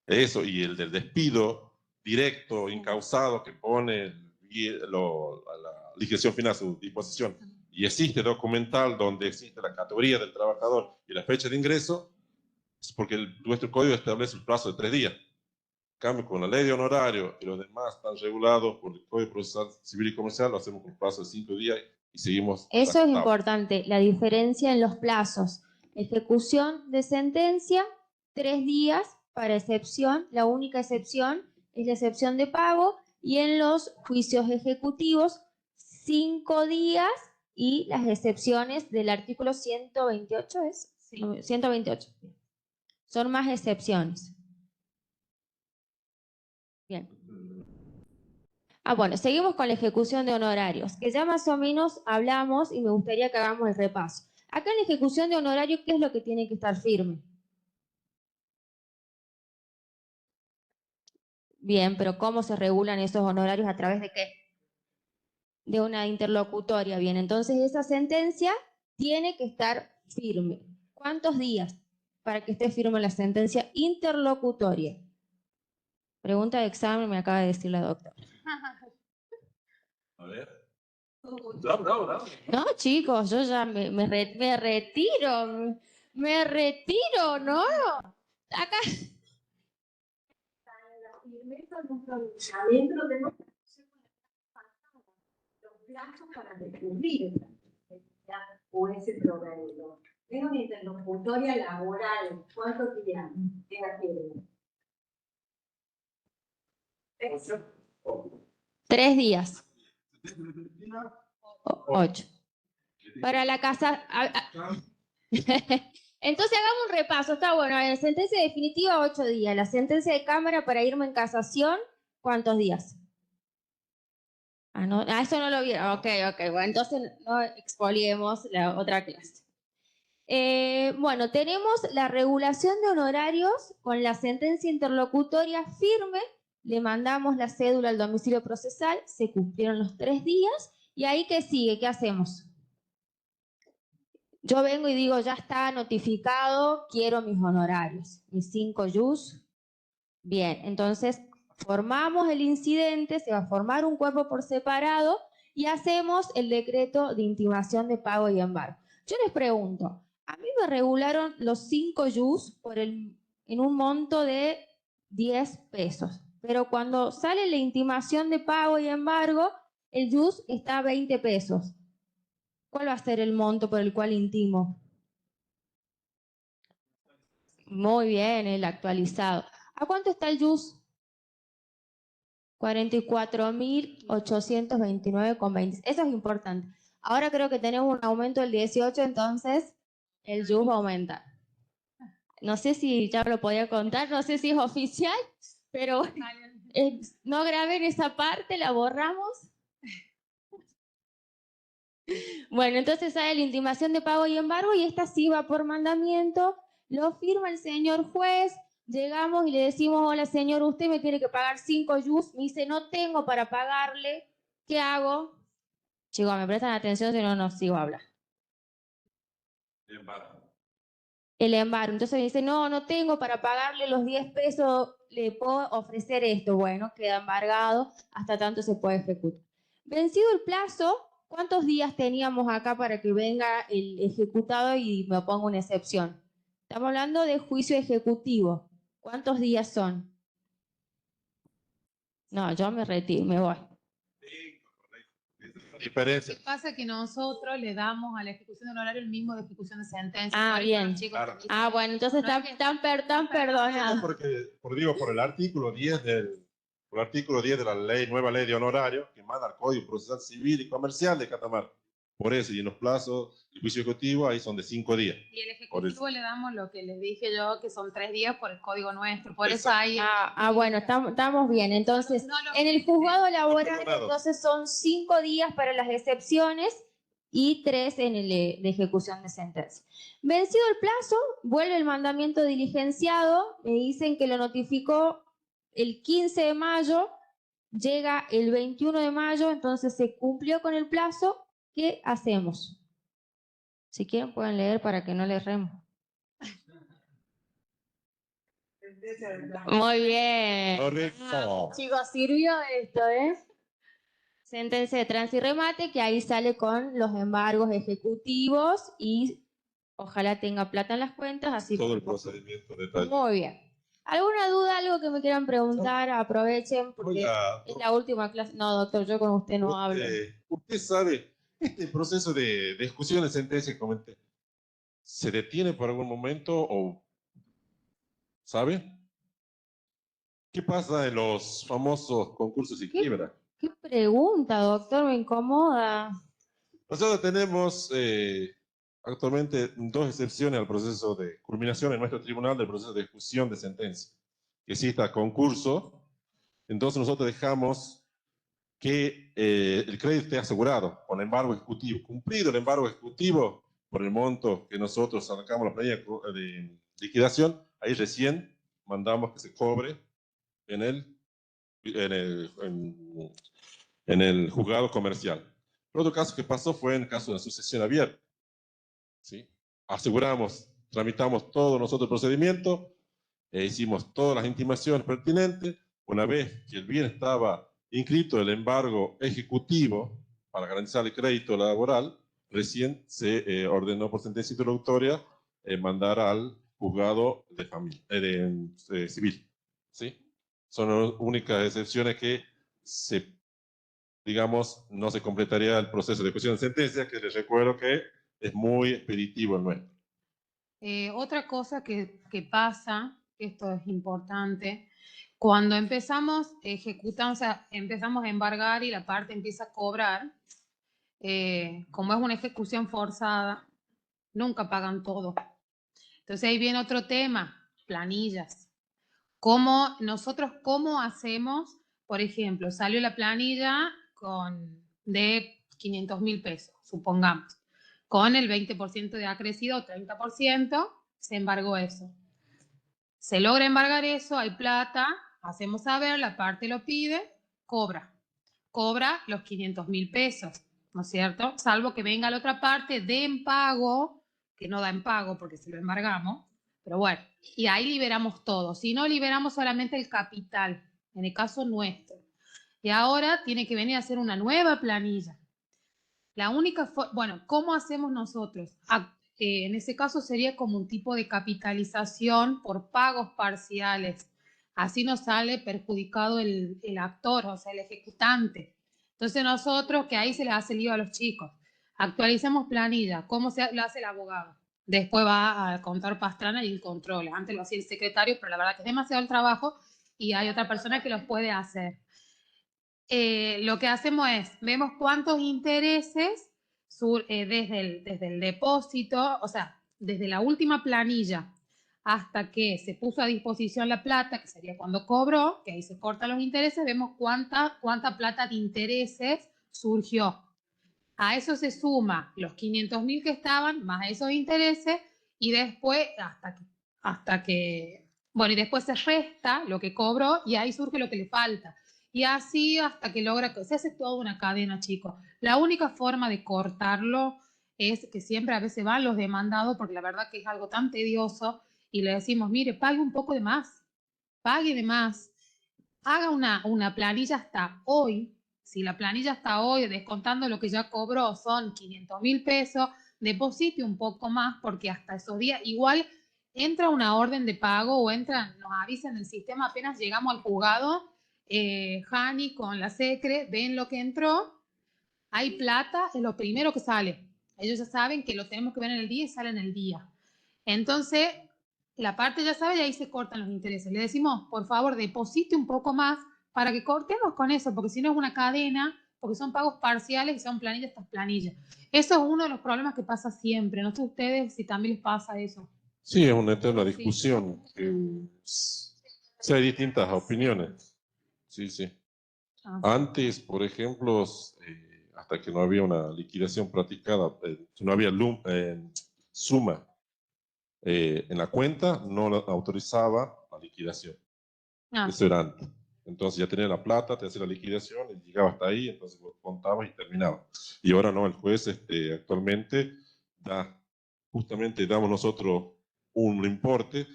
eso y el del despido directo, incausado, que pone a la liquidación final a su disposición. Y existe documental donde existe la categoría del trabajador y la fecha de ingreso, es porque nuestro código establece el plazo de 3 días. En cambio, con la ley de honorario y los demás están regulados por el Código Procesal Civil y Comercial, lo hacemos con un plazo de 5 días y seguimos. Eso es importante, la diferencia en los plazos. Ejecución de sentencia, 3 días para excepción, la única excepción es la excepción de pago, y en los juicios ejecutivos, 5 días y las excepciones del artículo 128, ¿es? Sí. 128. Son más excepciones. Bien. Bueno, seguimos con la ejecución de honorarios, que ya más o menos hablamos y me gustaría que hagamos el repaso. Acá en la ejecución de honorarios, ¿qué es lo que tiene que estar firme? Bien, pero ¿cómo se regulan esos honorarios? ¿A través de qué? De una interlocutoria. Bien, entonces esa sentencia tiene que estar firme. ¿Cuántos días? para que esté firme la sentencia interlocutoria? Pregunta de examen, me acaba de decir la doctora. A ver. No. No, chicos, yo ya me retiro. Me retiro, ¿no? Acá. Los plazos para descubrir o ese proveedor. Es una interlocutoria laboral. ¿Cuántos días queda firme? 3 días. 8. Para la casa. Entonces hagamos un repaso. Está bueno. La sentencia definitiva, 8 días. La sentencia de cámara para irme en casación, ¿cuántos días? No, eso no lo vieron. Ok. Bueno, entonces no expoliemos la otra clase. Bueno, tenemos la regulación de honorarios con la sentencia interlocutoria firme. Le mandamos la cédula al domicilio procesal, se cumplieron los 3 días. ¿Y ahí qué sigue? ¿Qué hacemos? Yo vengo y digo, ya está notificado, quiero mis honorarios, mis 5 yus. Bien, entonces formamos el incidente, se va a formar un cuerpo por separado y hacemos el decreto de intimación de pago y embargo. Yo les pregunto, a mí me regularon los 5 yus en un monto de 10 pesos, pero cuando sale la intimación de pago y embargo, el yus está a 20 pesos. ¿Cuál va a ser el monto por el cual intimo? Muy bien, el actualizado. ¿A cuánto está el yus? 44.829,20. Eso es importante. Ahora creo que tenemos un aumento del 18, entonces el yus va a aumentar. No sé si ya lo podía contar, no sé si es oficial, pero no graben esa parte, la borramos. Bueno, entonces sale la intimación de pago y embargo y esta sí va por mandamiento, lo firma el señor juez, llegamos y le decimos, hola señor, usted me tiene que pagar 5 yus, me dice, no tengo para pagarle, ¿qué hago? Chicos, me prestan atención, si no, no sigo a hablar. El embargo, entonces me dice, no tengo para pagarle los 10 pesos, le puedo ofrecer esto, bueno, queda embargado, hasta tanto se puede ejecutar. Vencido el plazo, ¿cuántos días teníamos acá para que venga el ejecutado y me ponga una excepción? Estamos hablando de juicio ejecutivo. ¿Cuántos días son? No, yo me retiro, me voy. Diferencia. Lo que pasa es que nosotros le damos a la ejecución de honorario el mismo de ejecución de sentencia. Ah, bien. Claro. Bueno, entonces están perdonados. Porque, por el artículo 10 por el artículo 10 de la nueva ley de honorario que manda al Código Procesal Civil y Comercial de Catamarca. Por eso, y en los plazos del juicio ejecutivo, ahí son de 5 días. Y el ejecutivo le damos lo que les dije yo, que son 3 días por el código nuestro. Por eso Exacto. hay... Bueno, estamos bien. Entonces, en el juzgado laboral, entonces son 5 días para las excepciones y 3 en el de ejecución de sentencia. Vencido el plazo, vuelve el mandamiento diligenciado, me dicen que lo notificó el 15 de mayo, llega el 21 de mayo, entonces se cumplió con el plazo. ¿Qué hacemos? Si quieren pueden leer para que no le erremos. Muy bien. Correcto. Chicos, sirvió esto, ¿eh? Sentencia de trance y remate, que ahí sale con los embargos ejecutivos y ojalá tenga plata en las cuentas, así. Todo el procedimiento detallado. Muy bien. ¿Alguna duda, algo que me quieran preguntar? Aprovechen, porque Oiga, es la última clase. No, doctor, yo con usted no hablo. Usted sabe, este proceso de ejecución de sentencia, comenté, ¿se detiene por algún momento o sabe? ¿Qué pasa en los famosos concursos y quiebra? ¿Qué pregunta, doctor? Me incomoda. Nosotros tenemos actualmente 2 excepciones al proceso de culminación en nuestro tribunal del proceso de ejecución de sentencia. Que exista concurso, entonces nosotros dejamos que el crédito esté asegurado con el embargo ejecutivo. Cumplido el embargo ejecutivo por el monto que nosotros sacamos la planilla de liquidación, ahí recién mandamos que se cobre en el juzgado comercial. El otro caso que pasó fue en el caso de la sucesión abierta. ¿Sí? Aseguramos tramitamos todo nosotros el procedimiento, hicimos todas las intimaciones pertinentes. Una vez que el bien estaba inscrito el embargo ejecutivo para garantizar el crédito laboral, recién se ordenó por sentencia introductoria mandar al juzgado de familia, civil. ¿Sí? Son las únicas excepciones que digamos, no se completaría el proceso de ejecución de sentencia, que les recuerdo que es muy expeditivo el nuestro. Otra cosa que pasa, que esto es importante, cuando empezamos ejecutamos, o sea, empezamos a embargar y la parte empieza a cobrar, como es una ejecución forzada, nunca pagan todo. Entonces ahí viene otro tema, planillas. ¿Cómo hacemos? Por ejemplo, salió la planilla de 500.000 pesos, supongamos. Con el 20% de acrecido o 30%, se embargó eso. Se logra embargar eso, hay plata, hacemos saber, la parte lo pide, cobra los 500.000 pesos, ¿no es cierto? Salvo que venga la otra parte, dé en pago, que no da en pago porque se lo embargamos, pero bueno, y ahí liberamos todo. Si no, liberamos solamente el capital, en el caso nuestro. Y ahora tiene que venir a hacer una nueva planilla. La única bueno, ¿cómo hacemos nosotros? En ese caso sería como un tipo de capitalización por pagos parciales. Así nos sale perjudicado el actor, o sea, el ejecutante. Entonces nosotros, que ahí se les hace lío a los chicos, actualizamos planilla. ¿Cómo lo hace el abogado? Después va al contador Pastrana y el control. Antes lo hacía el secretario, pero la verdad que es demasiado el trabajo y hay otra persona que los puede hacer. Lo que hacemos es, vemos cuántos intereses desde el depósito, o sea, desde la última planilla hasta que se puso a disposición la plata, que sería cuando cobró, que ahí se cortan los intereses, vemos cuánta plata de intereses surgió. A eso se suma los 500.000 que estaban, más esos intereses, y después, bueno, y después se resta lo que cobró y ahí surge lo que le falta. Y así hasta que se hace toda una cadena, chicos. La única forma de cortarlo es que siempre a veces van los demandados, porque la verdad que es algo tan tedioso, y le decimos, mire, pague un poco de más, pague de más, haga una planilla hasta hoy. Si la planilla hasta hoy, descontando lo que ya cobró, son 500.000 pesos, deposite un poco más, porque hasta esos días igual entra una orden de pago o nos avisan el sistema apenas llegamos al juzgado. Jani con la secre ven lo que entró, hay plata, es lo primero que sale. Ellos ya saben que lo tenemos que ver en el día y sale en el día. Entonces, la parte ya sabe y ahí se cortan los intereses. Le decimos, por favor, deposite un poco más para que cortemos con eso, porque si no es una cadena, porque son pagos parciales y son planillas tras planillas. Eso es uno de los problemas que pasa siempre. No sé ustedes si también les pasa eso. Sí, es una eterna discusión. Sí, hay distintas opiniones. Sí, sí. Antes, por ejemplo, hasta que no había una liquidación practicada, no había suma en la cuenta, no autorizaba la liquidación. Eso era antes. Entonces ya tenía la plata, te hacía la liquidación y llegaba hasta ahí, entonces contabas y terminaba. Y ahora no, el juez actualmente justamente damos nosotros un importe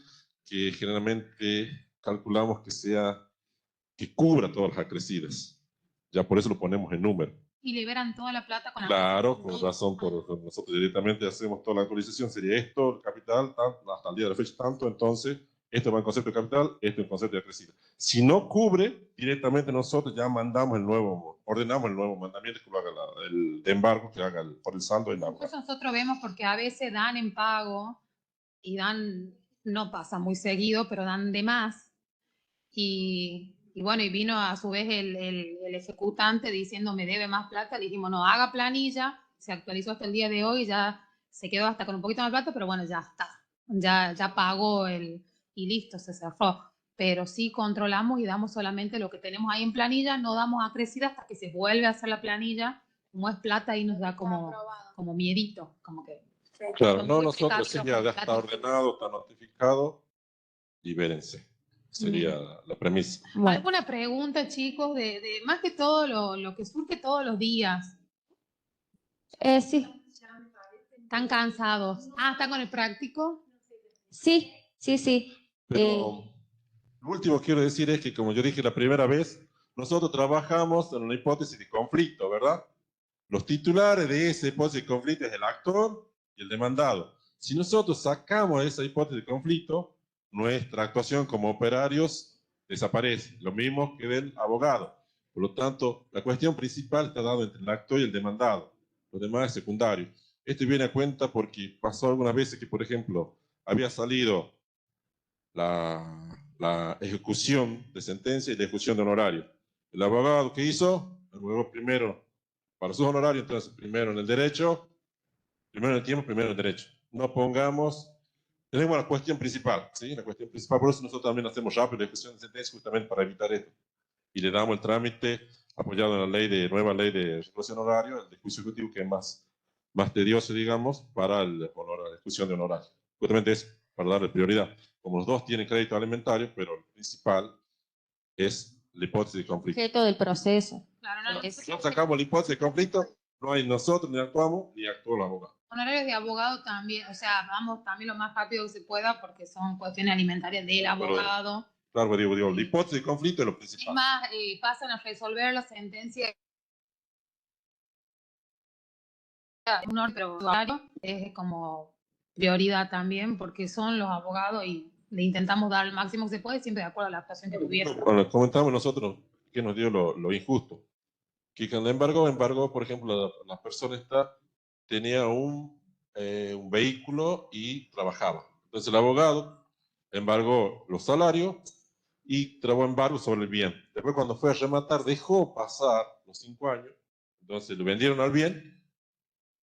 que generalmente calculamos que cubra todas las acrecidas. Ya por eso lo ponemos en número. Y liberan toda la plata con Claro, con razón, nosotros directamente hacemos toda la actualización, sería esto, el capital, hasta el día de la fecha tanto, entonces esto va en concepto de capital, esto en concepto de acrecida. Si no cubre, directamente nosotros ya mandamos ordenamos el nuevo mandamiento que lo haga el de embargo, que haga por el saldo del agua. Nosotros vemos porque a veces dan en pago y no pasa muy seguido, pero dan de más. Y bueno, y vino a su vez el ejecutante diciendo me debe más plata. Le dijimos, no, haga planilla, se actualizó hasta el día de hoy, ya se quedó hasta con un poquito más plata, pero bueno, ya está. Ya pagó y listo, se cerró. Pero sí controlamos y damos solamente lo que tenemos ahí en planilla, no damos acrecida hasta que se vuelve a hacer la planilla. Como es plata, ahí nos da como miedito, como que... Claro, no, nosotros sí, ya está ordenado, está notificado, libérense. Sería la premisa. Bueno. ¿Alguna pregunta, chicos, de más que todo lo que surge todos los días? Sí. ¿Están cansados? ¿Están con el práctico? Sí, sí, sí. Pero lo último que quiero decir es que, como yo dije la primera vez, nosotros trabajamos en una hipótesis de conflicto, ¿verdad? Los titulares de esa hipótesis de conflicto es el actor y el demandado. Si nosotros sacamos esa hipótesis de conflicto, nuestra actuación como operarios desaparece, lo mismo que del abogado. Por lo tanto, la cuestión principal está dada entre el actor y el demandado. Lo demás es secundario. Esto viene a cuenta porque pasó algunas veces que, por ejemplo, había salido la ejecución de sentencia y la ejecución de honorario. El abogado, ¿qué hizo? El abogado primero para sus honorarios, entonces primero en el derecho, primero en el tiempo, primero en el derecho. No pongamos, tenemos la cuestión principal, ¿sí? La cuestión principal, por eso nosotros también hacemos rápido la ejecución de sentencia justamente para evitar esto. Y le damos el trámite apoyado en la nueva ley de ejecución horario, el de juicio ejecutivo, que es más tedioso, digamos, para la ejecución de honorarios. Justamente es para darle prioridad. Como los dos tienen crédito alimentario, pero el principal es la hipótesis de conflicto. Objeto del proceso. Claro, no, Es- Si no sacamos la hipótesis de conflicto, no hay nosotros ni actuamos ni actúa el abogado. honorarios de abogado también, o sea, vamos también lo más rápido que se pueda porque son cuestiones alimentarias del abogado. Claro, digo, la hipótesis de conflicto es lo Es principal. más, pasan a resolver la sentencia de un orden, pero es como prioridad también porque son los abogados y le intentamos dar el máximo que se puede siempre de acuerdo a la actuación que tuvieron. Bueno, comentamos nosotros que nos dio lo injusto. Que cuando embargó, por ejemplo, la persona tenía un vehículo y trabajaba. Entonces el abogado embargó los salarios y trabó embargo sobre el bien. Después cuando fue a rematar dejó pasar los 5 años, entonces lo vendieron al bien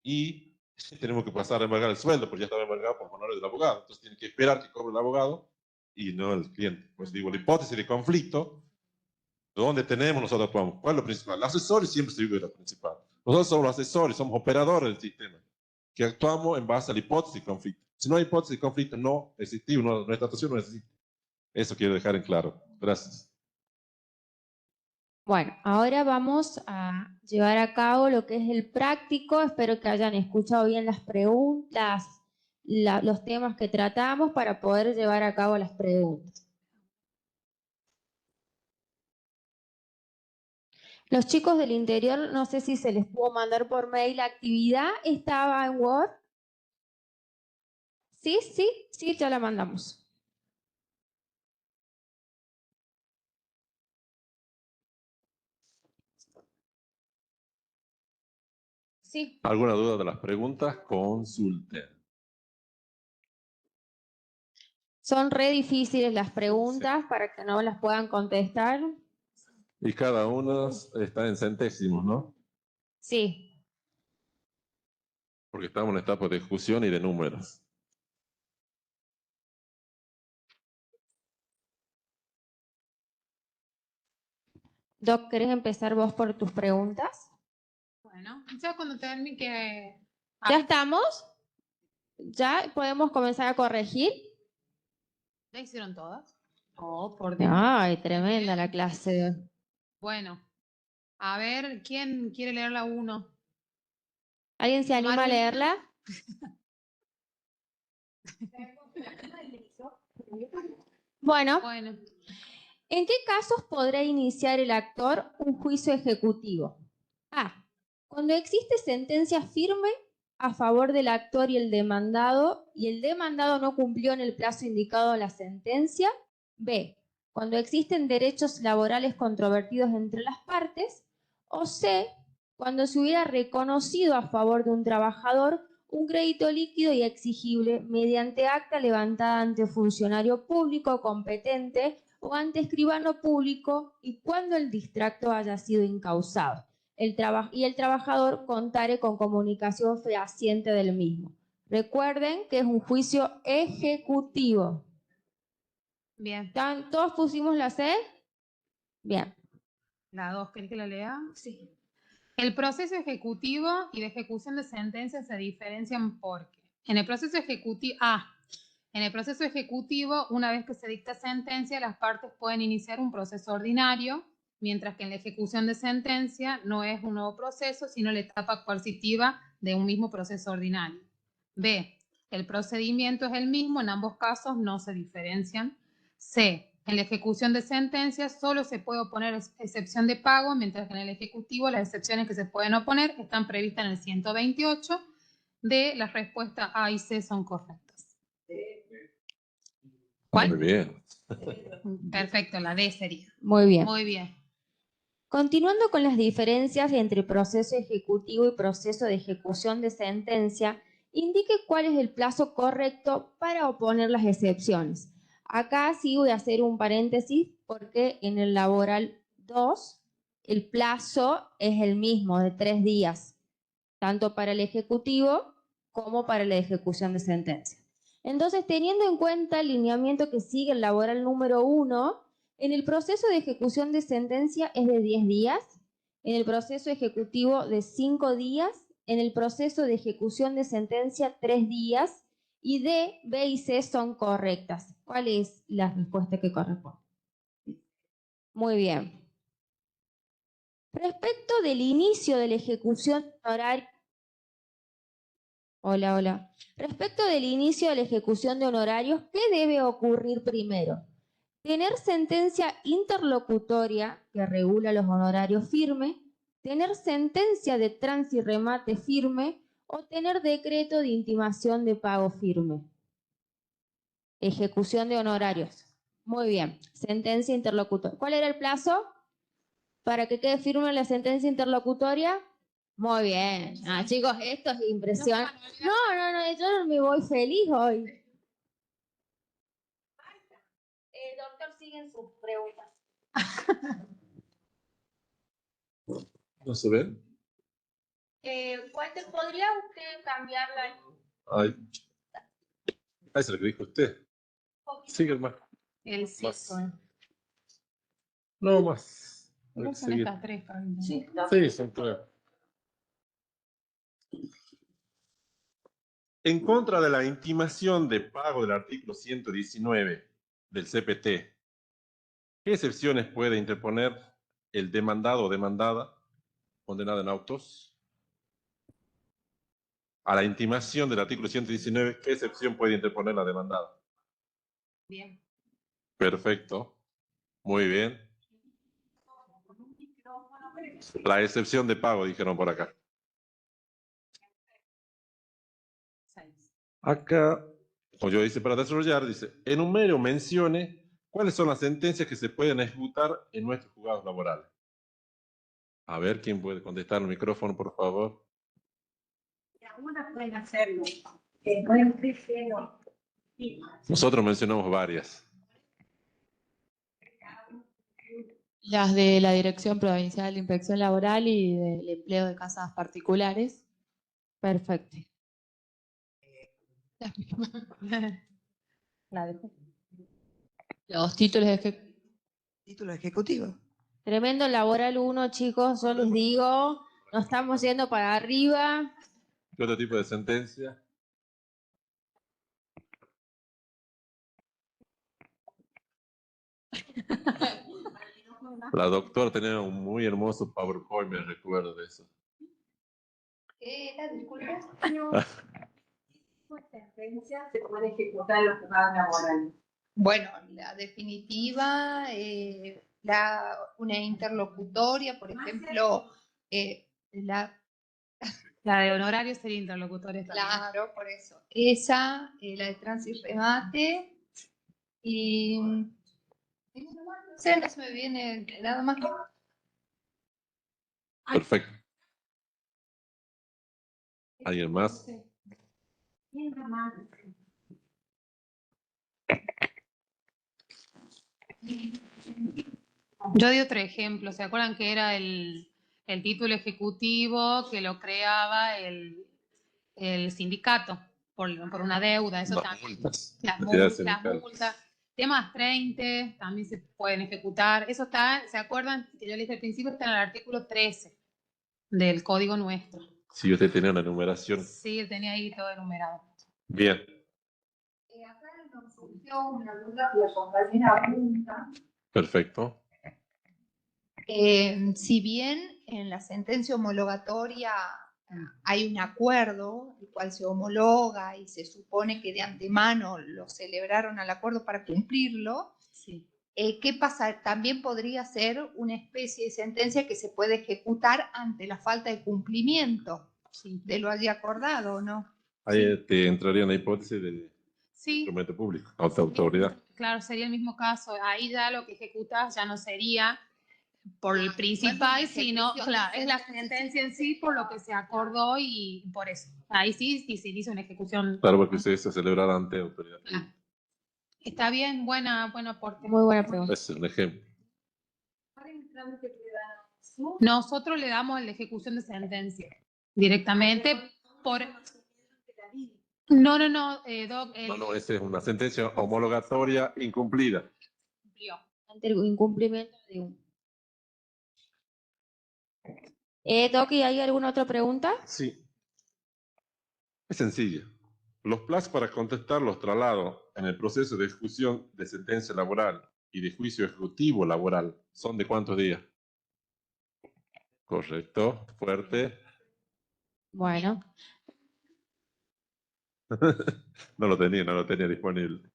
y tenemos que pasar a embargar el sueldo porque ya estaba embargado por honorarios del abogado. Entonces tiene que esperar que cobre el abogado y no el cliente. Pues digo, la hipótesis de conflicto, ¿dónde tenemos nosotros actuamos? ¿Cuál es lo principal? El asesor siempre se vive lo principal. Nosotros somos los asesores, somos operadores del sistema, que actuamos en base a la hipótesis de conflicto. Si no hay hipótesis de conflicto, no existe, nuestra actuación no existe. Eso quiero dejar en claro. Gracias. Bueno, ahora vamos a llevar a cabo lo que es el práctico. Espero que hayan escuchado bien las preguntas, los temas que tratamos para poder llevar a cabo las preguntas. Los chicos del interior, no sé si se les pudo mandar por mail la actividad. ¿Estaba en Word? Sí, sí, sí, ya la mandamos. Sí. ¿Alguna duda de las preguntas? Consulten. Son re difíciles las preguntas para que no las puedan contestar. Y cada una está en centésimos, ¿no? Sí. Porque estamos en etapa de ejecución y de números. Doc, ¿querés empezar vos por tus preguntas? Bueno, ya cuando termine que... ¿Ya estamos? ¿Ya podemos comenzar a corregir? ¿Ya hicieron todas? Oh, por Dios. Ay, tremenda la clase. Bueno, a ver, ¿quién quiere leer la 1? ¿Alguien se anima a leerla? Bueno, Bueno, ¿en qué casos podrá iniciar el actor un juicio ejecutivo? A. Cuando existe sentencia firme a favor del actor y el demandado no cumplió en el plazo indicado en la sentencia. B. Cuando existen derechos laborales controvertidos entre las partes. O C. Cuando se hubiera reconocido a favor de un trabajador un crédito líquido y exigible mediante acta levantada ante funcionario público competente o ante escribano público y cuando el distracto haya sido incausado. El trabajador contare con comunicación fehaciente del mismo. Recuerden que es un juicio ejecutivo. bien. ¿Todos pusimos la C? Bien. La 2, ¿querés que la lea? Sí. El proceso ejecutivo y de ejecución de sentencias se diferencian porque en el proceso ejecutivo, una vez que se dicta sentencia, las partes pueden iniciar un proceso ordinario, mientras que en la ejecución de sentencia no es un nuevo proceso, sino la etapa coercitiva de un mismo proceso ordinario. B. El procedimiento es el mismo, en ambos casos no se diferencian. C. En la ejecución de sentencias solo se puede oponer excepción de pago, mientras que en el ejecutivo las excepciones que se pueden oponer están previstas en el 128. D. Las respuestas A y C son correctas. ¿Cuál? Muy bien. Perfecto, la D sería. Muy bien. Muy bien. Continuando con las diferencias entre proceso ejecutivo y proceso de ejecución de sentencia, indique cuál es el plazo correcto para oponer las excepciones. Acá sí voy a hacer un paréntesis porque en el laboral 2 el plazo es el mismo, de 3 días, tanto para el ejecutivo como para la ejecución de sentencia. Entonces, teniendo en cuenta el lineamiento que sigue el laboral número 1, en el proceso de ejecución de sentencia es de 10 días, en el proceso ejecutivo de 5 días, en el proceso de ejecución de sentencia 3 días, y D, B y C son correctas. ¿Cuál es la respuesta que corresponde? Muy bien. Respecto del inicio de la ejecución horaria, hola. Respecto del inicio de la ejecución de honorarios, ¿qué debe ocurrir primero? Tener sentencia interlocutoria que regula los honorarios firme, tener sentencia de trance y remate firme o tener decreto de intimación de pago firme. Ejecución de honorarios. Muy bien. Sentencia interlocutoria. ¿Cuál era el plazo para que quede firme la sentencia interlocutoria? Muy bien. Ah, chicos, esto es impresionante. No, yo me voy feliz hoy. Doctor, siguen sus preguntas. ¿No se ve? Walter, ¿podría usted cambiarla? Ay. Ahí es lo que dijo usted. Sigue, hermano. El Más. 5. No más. ¿Cómo son Sigue. estas tres, Carmen? Sí. Sí, son tres. En contra de la intimación de pago del artículo 119 del CPT, ¿qué excepciones puede interponer el demandado o demandada condenada en autos? A la intimación del artículo 119, ¿qué excepción puede interponer la demandada? Bien. Perfecto. Muy bien. La excepción de pago, dijeron por acá. Acá, como yo dice, para desarrollar, dice, enumere o mencione cuáles son las sentencias que se pueden ejecutar en nuestros juzgados laborales. A ver, ¿quién puede contestar el micrófono, por favor? Algunas pueden hacerlo. Nosotros mencionamos varias. Las de la Dirección Provincial de Inspección Laboral y del empleo de casas particulares. Perfecto. La dejo. Los títulos Título ejecutivo. Tremendo laboral 1, chicos, yo les digo, no estamos yendo para arriba. ¿Qué otro tipo de sentencia? La doctora tenía un muy hermoso PowerPoint, me recuerdo de eso. ¿Qué era? Disculpe. Sentencia se puede ejecutar en los juzgados laborales. Bueno, la definitiva, una interlocutoria, por ejemplo, la, La de honorarios sería interlocutoria también. claro, por eso. Esa, la de trance y remate, y no sé, no se me viene nada más. Perfecto. ¿Alguien más? Yo di otro ejemplo. ¿Se acuerdan que era el título ejecutivo que lo creaba el sindicato por una deuda? Eso Las también. multas. Las Entidades multas, sindicales. temas 30 también se pueden ejecutar. Eso está, ¿se acuerdan? Que yo les dije al principio, está en el artículo 13 del código nuestro. Si usted tenía una enumeración. Sí, tenía ahí todo enumerado. Bien. Acá nos surgió una duda que la compañera apunta. Perfecto. Si bien en la sentencia homologatoria hay un acuerdo, el cual se homologa y se supone que de antemano lo celebraron al acuerdo para cumplirlo. Sí. ¿Qué pasa? También podría ser una especie de sentencia que se puede ejecutar ante la falta de cumplimiento de lo allí acordado, ¿no? Ahí te entraría en la hipótesis de Sí. instrumento público, autoridad. Claro, sería el mismo caso. Ahí ya lo que ejecutas ya no sería por el principal, sino, claro, es la sentencia en sí por lo que se acordó y por eso. Ahí sí, sí se hizo una ejecución. Claro, porque se celebrar ante autoridad. Claro. Está bien, buen aporte. Muy buena pregunta. Es un ejemplo. Nosotros le damos la ejecución de sentencia directamente por... No, Doc. No, esa es una sentencia homologatoria incumplida. Cumplió. Ante el incumplimiento de un. Doc, ¿y hay alguna otra pregunta? Sí. Es sencilla. Los plazos para contestar los traslados en el proceso de ejecución de sentencia laboral y de juicio ejecutivo laboral son ¿de cuántos días? Correcto, fuerte. Bueno, No lo tenía disponible.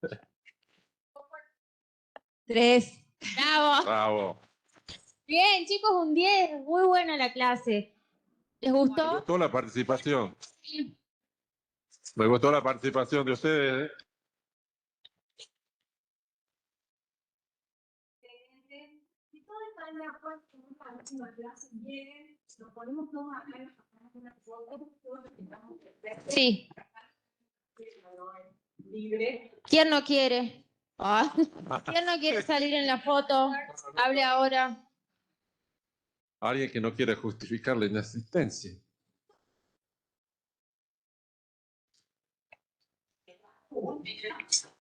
3. ¡Bravo! Bravo. Bien, chicos, un 10. Muy buena la clase. ¿Les Me gustó? gustó la participación. Me gustó la participación de ustedes. Si todos están de acuerdo con una última clase, lleguen, nos ponemos todos acá y nos pasamos una foto, todos estamos Sí. libre. ¿Quién no quiere? Ah, ¿quién no quiere salir en la foto? Hable ahora. Alguien que no quiere justificar la inasistencia.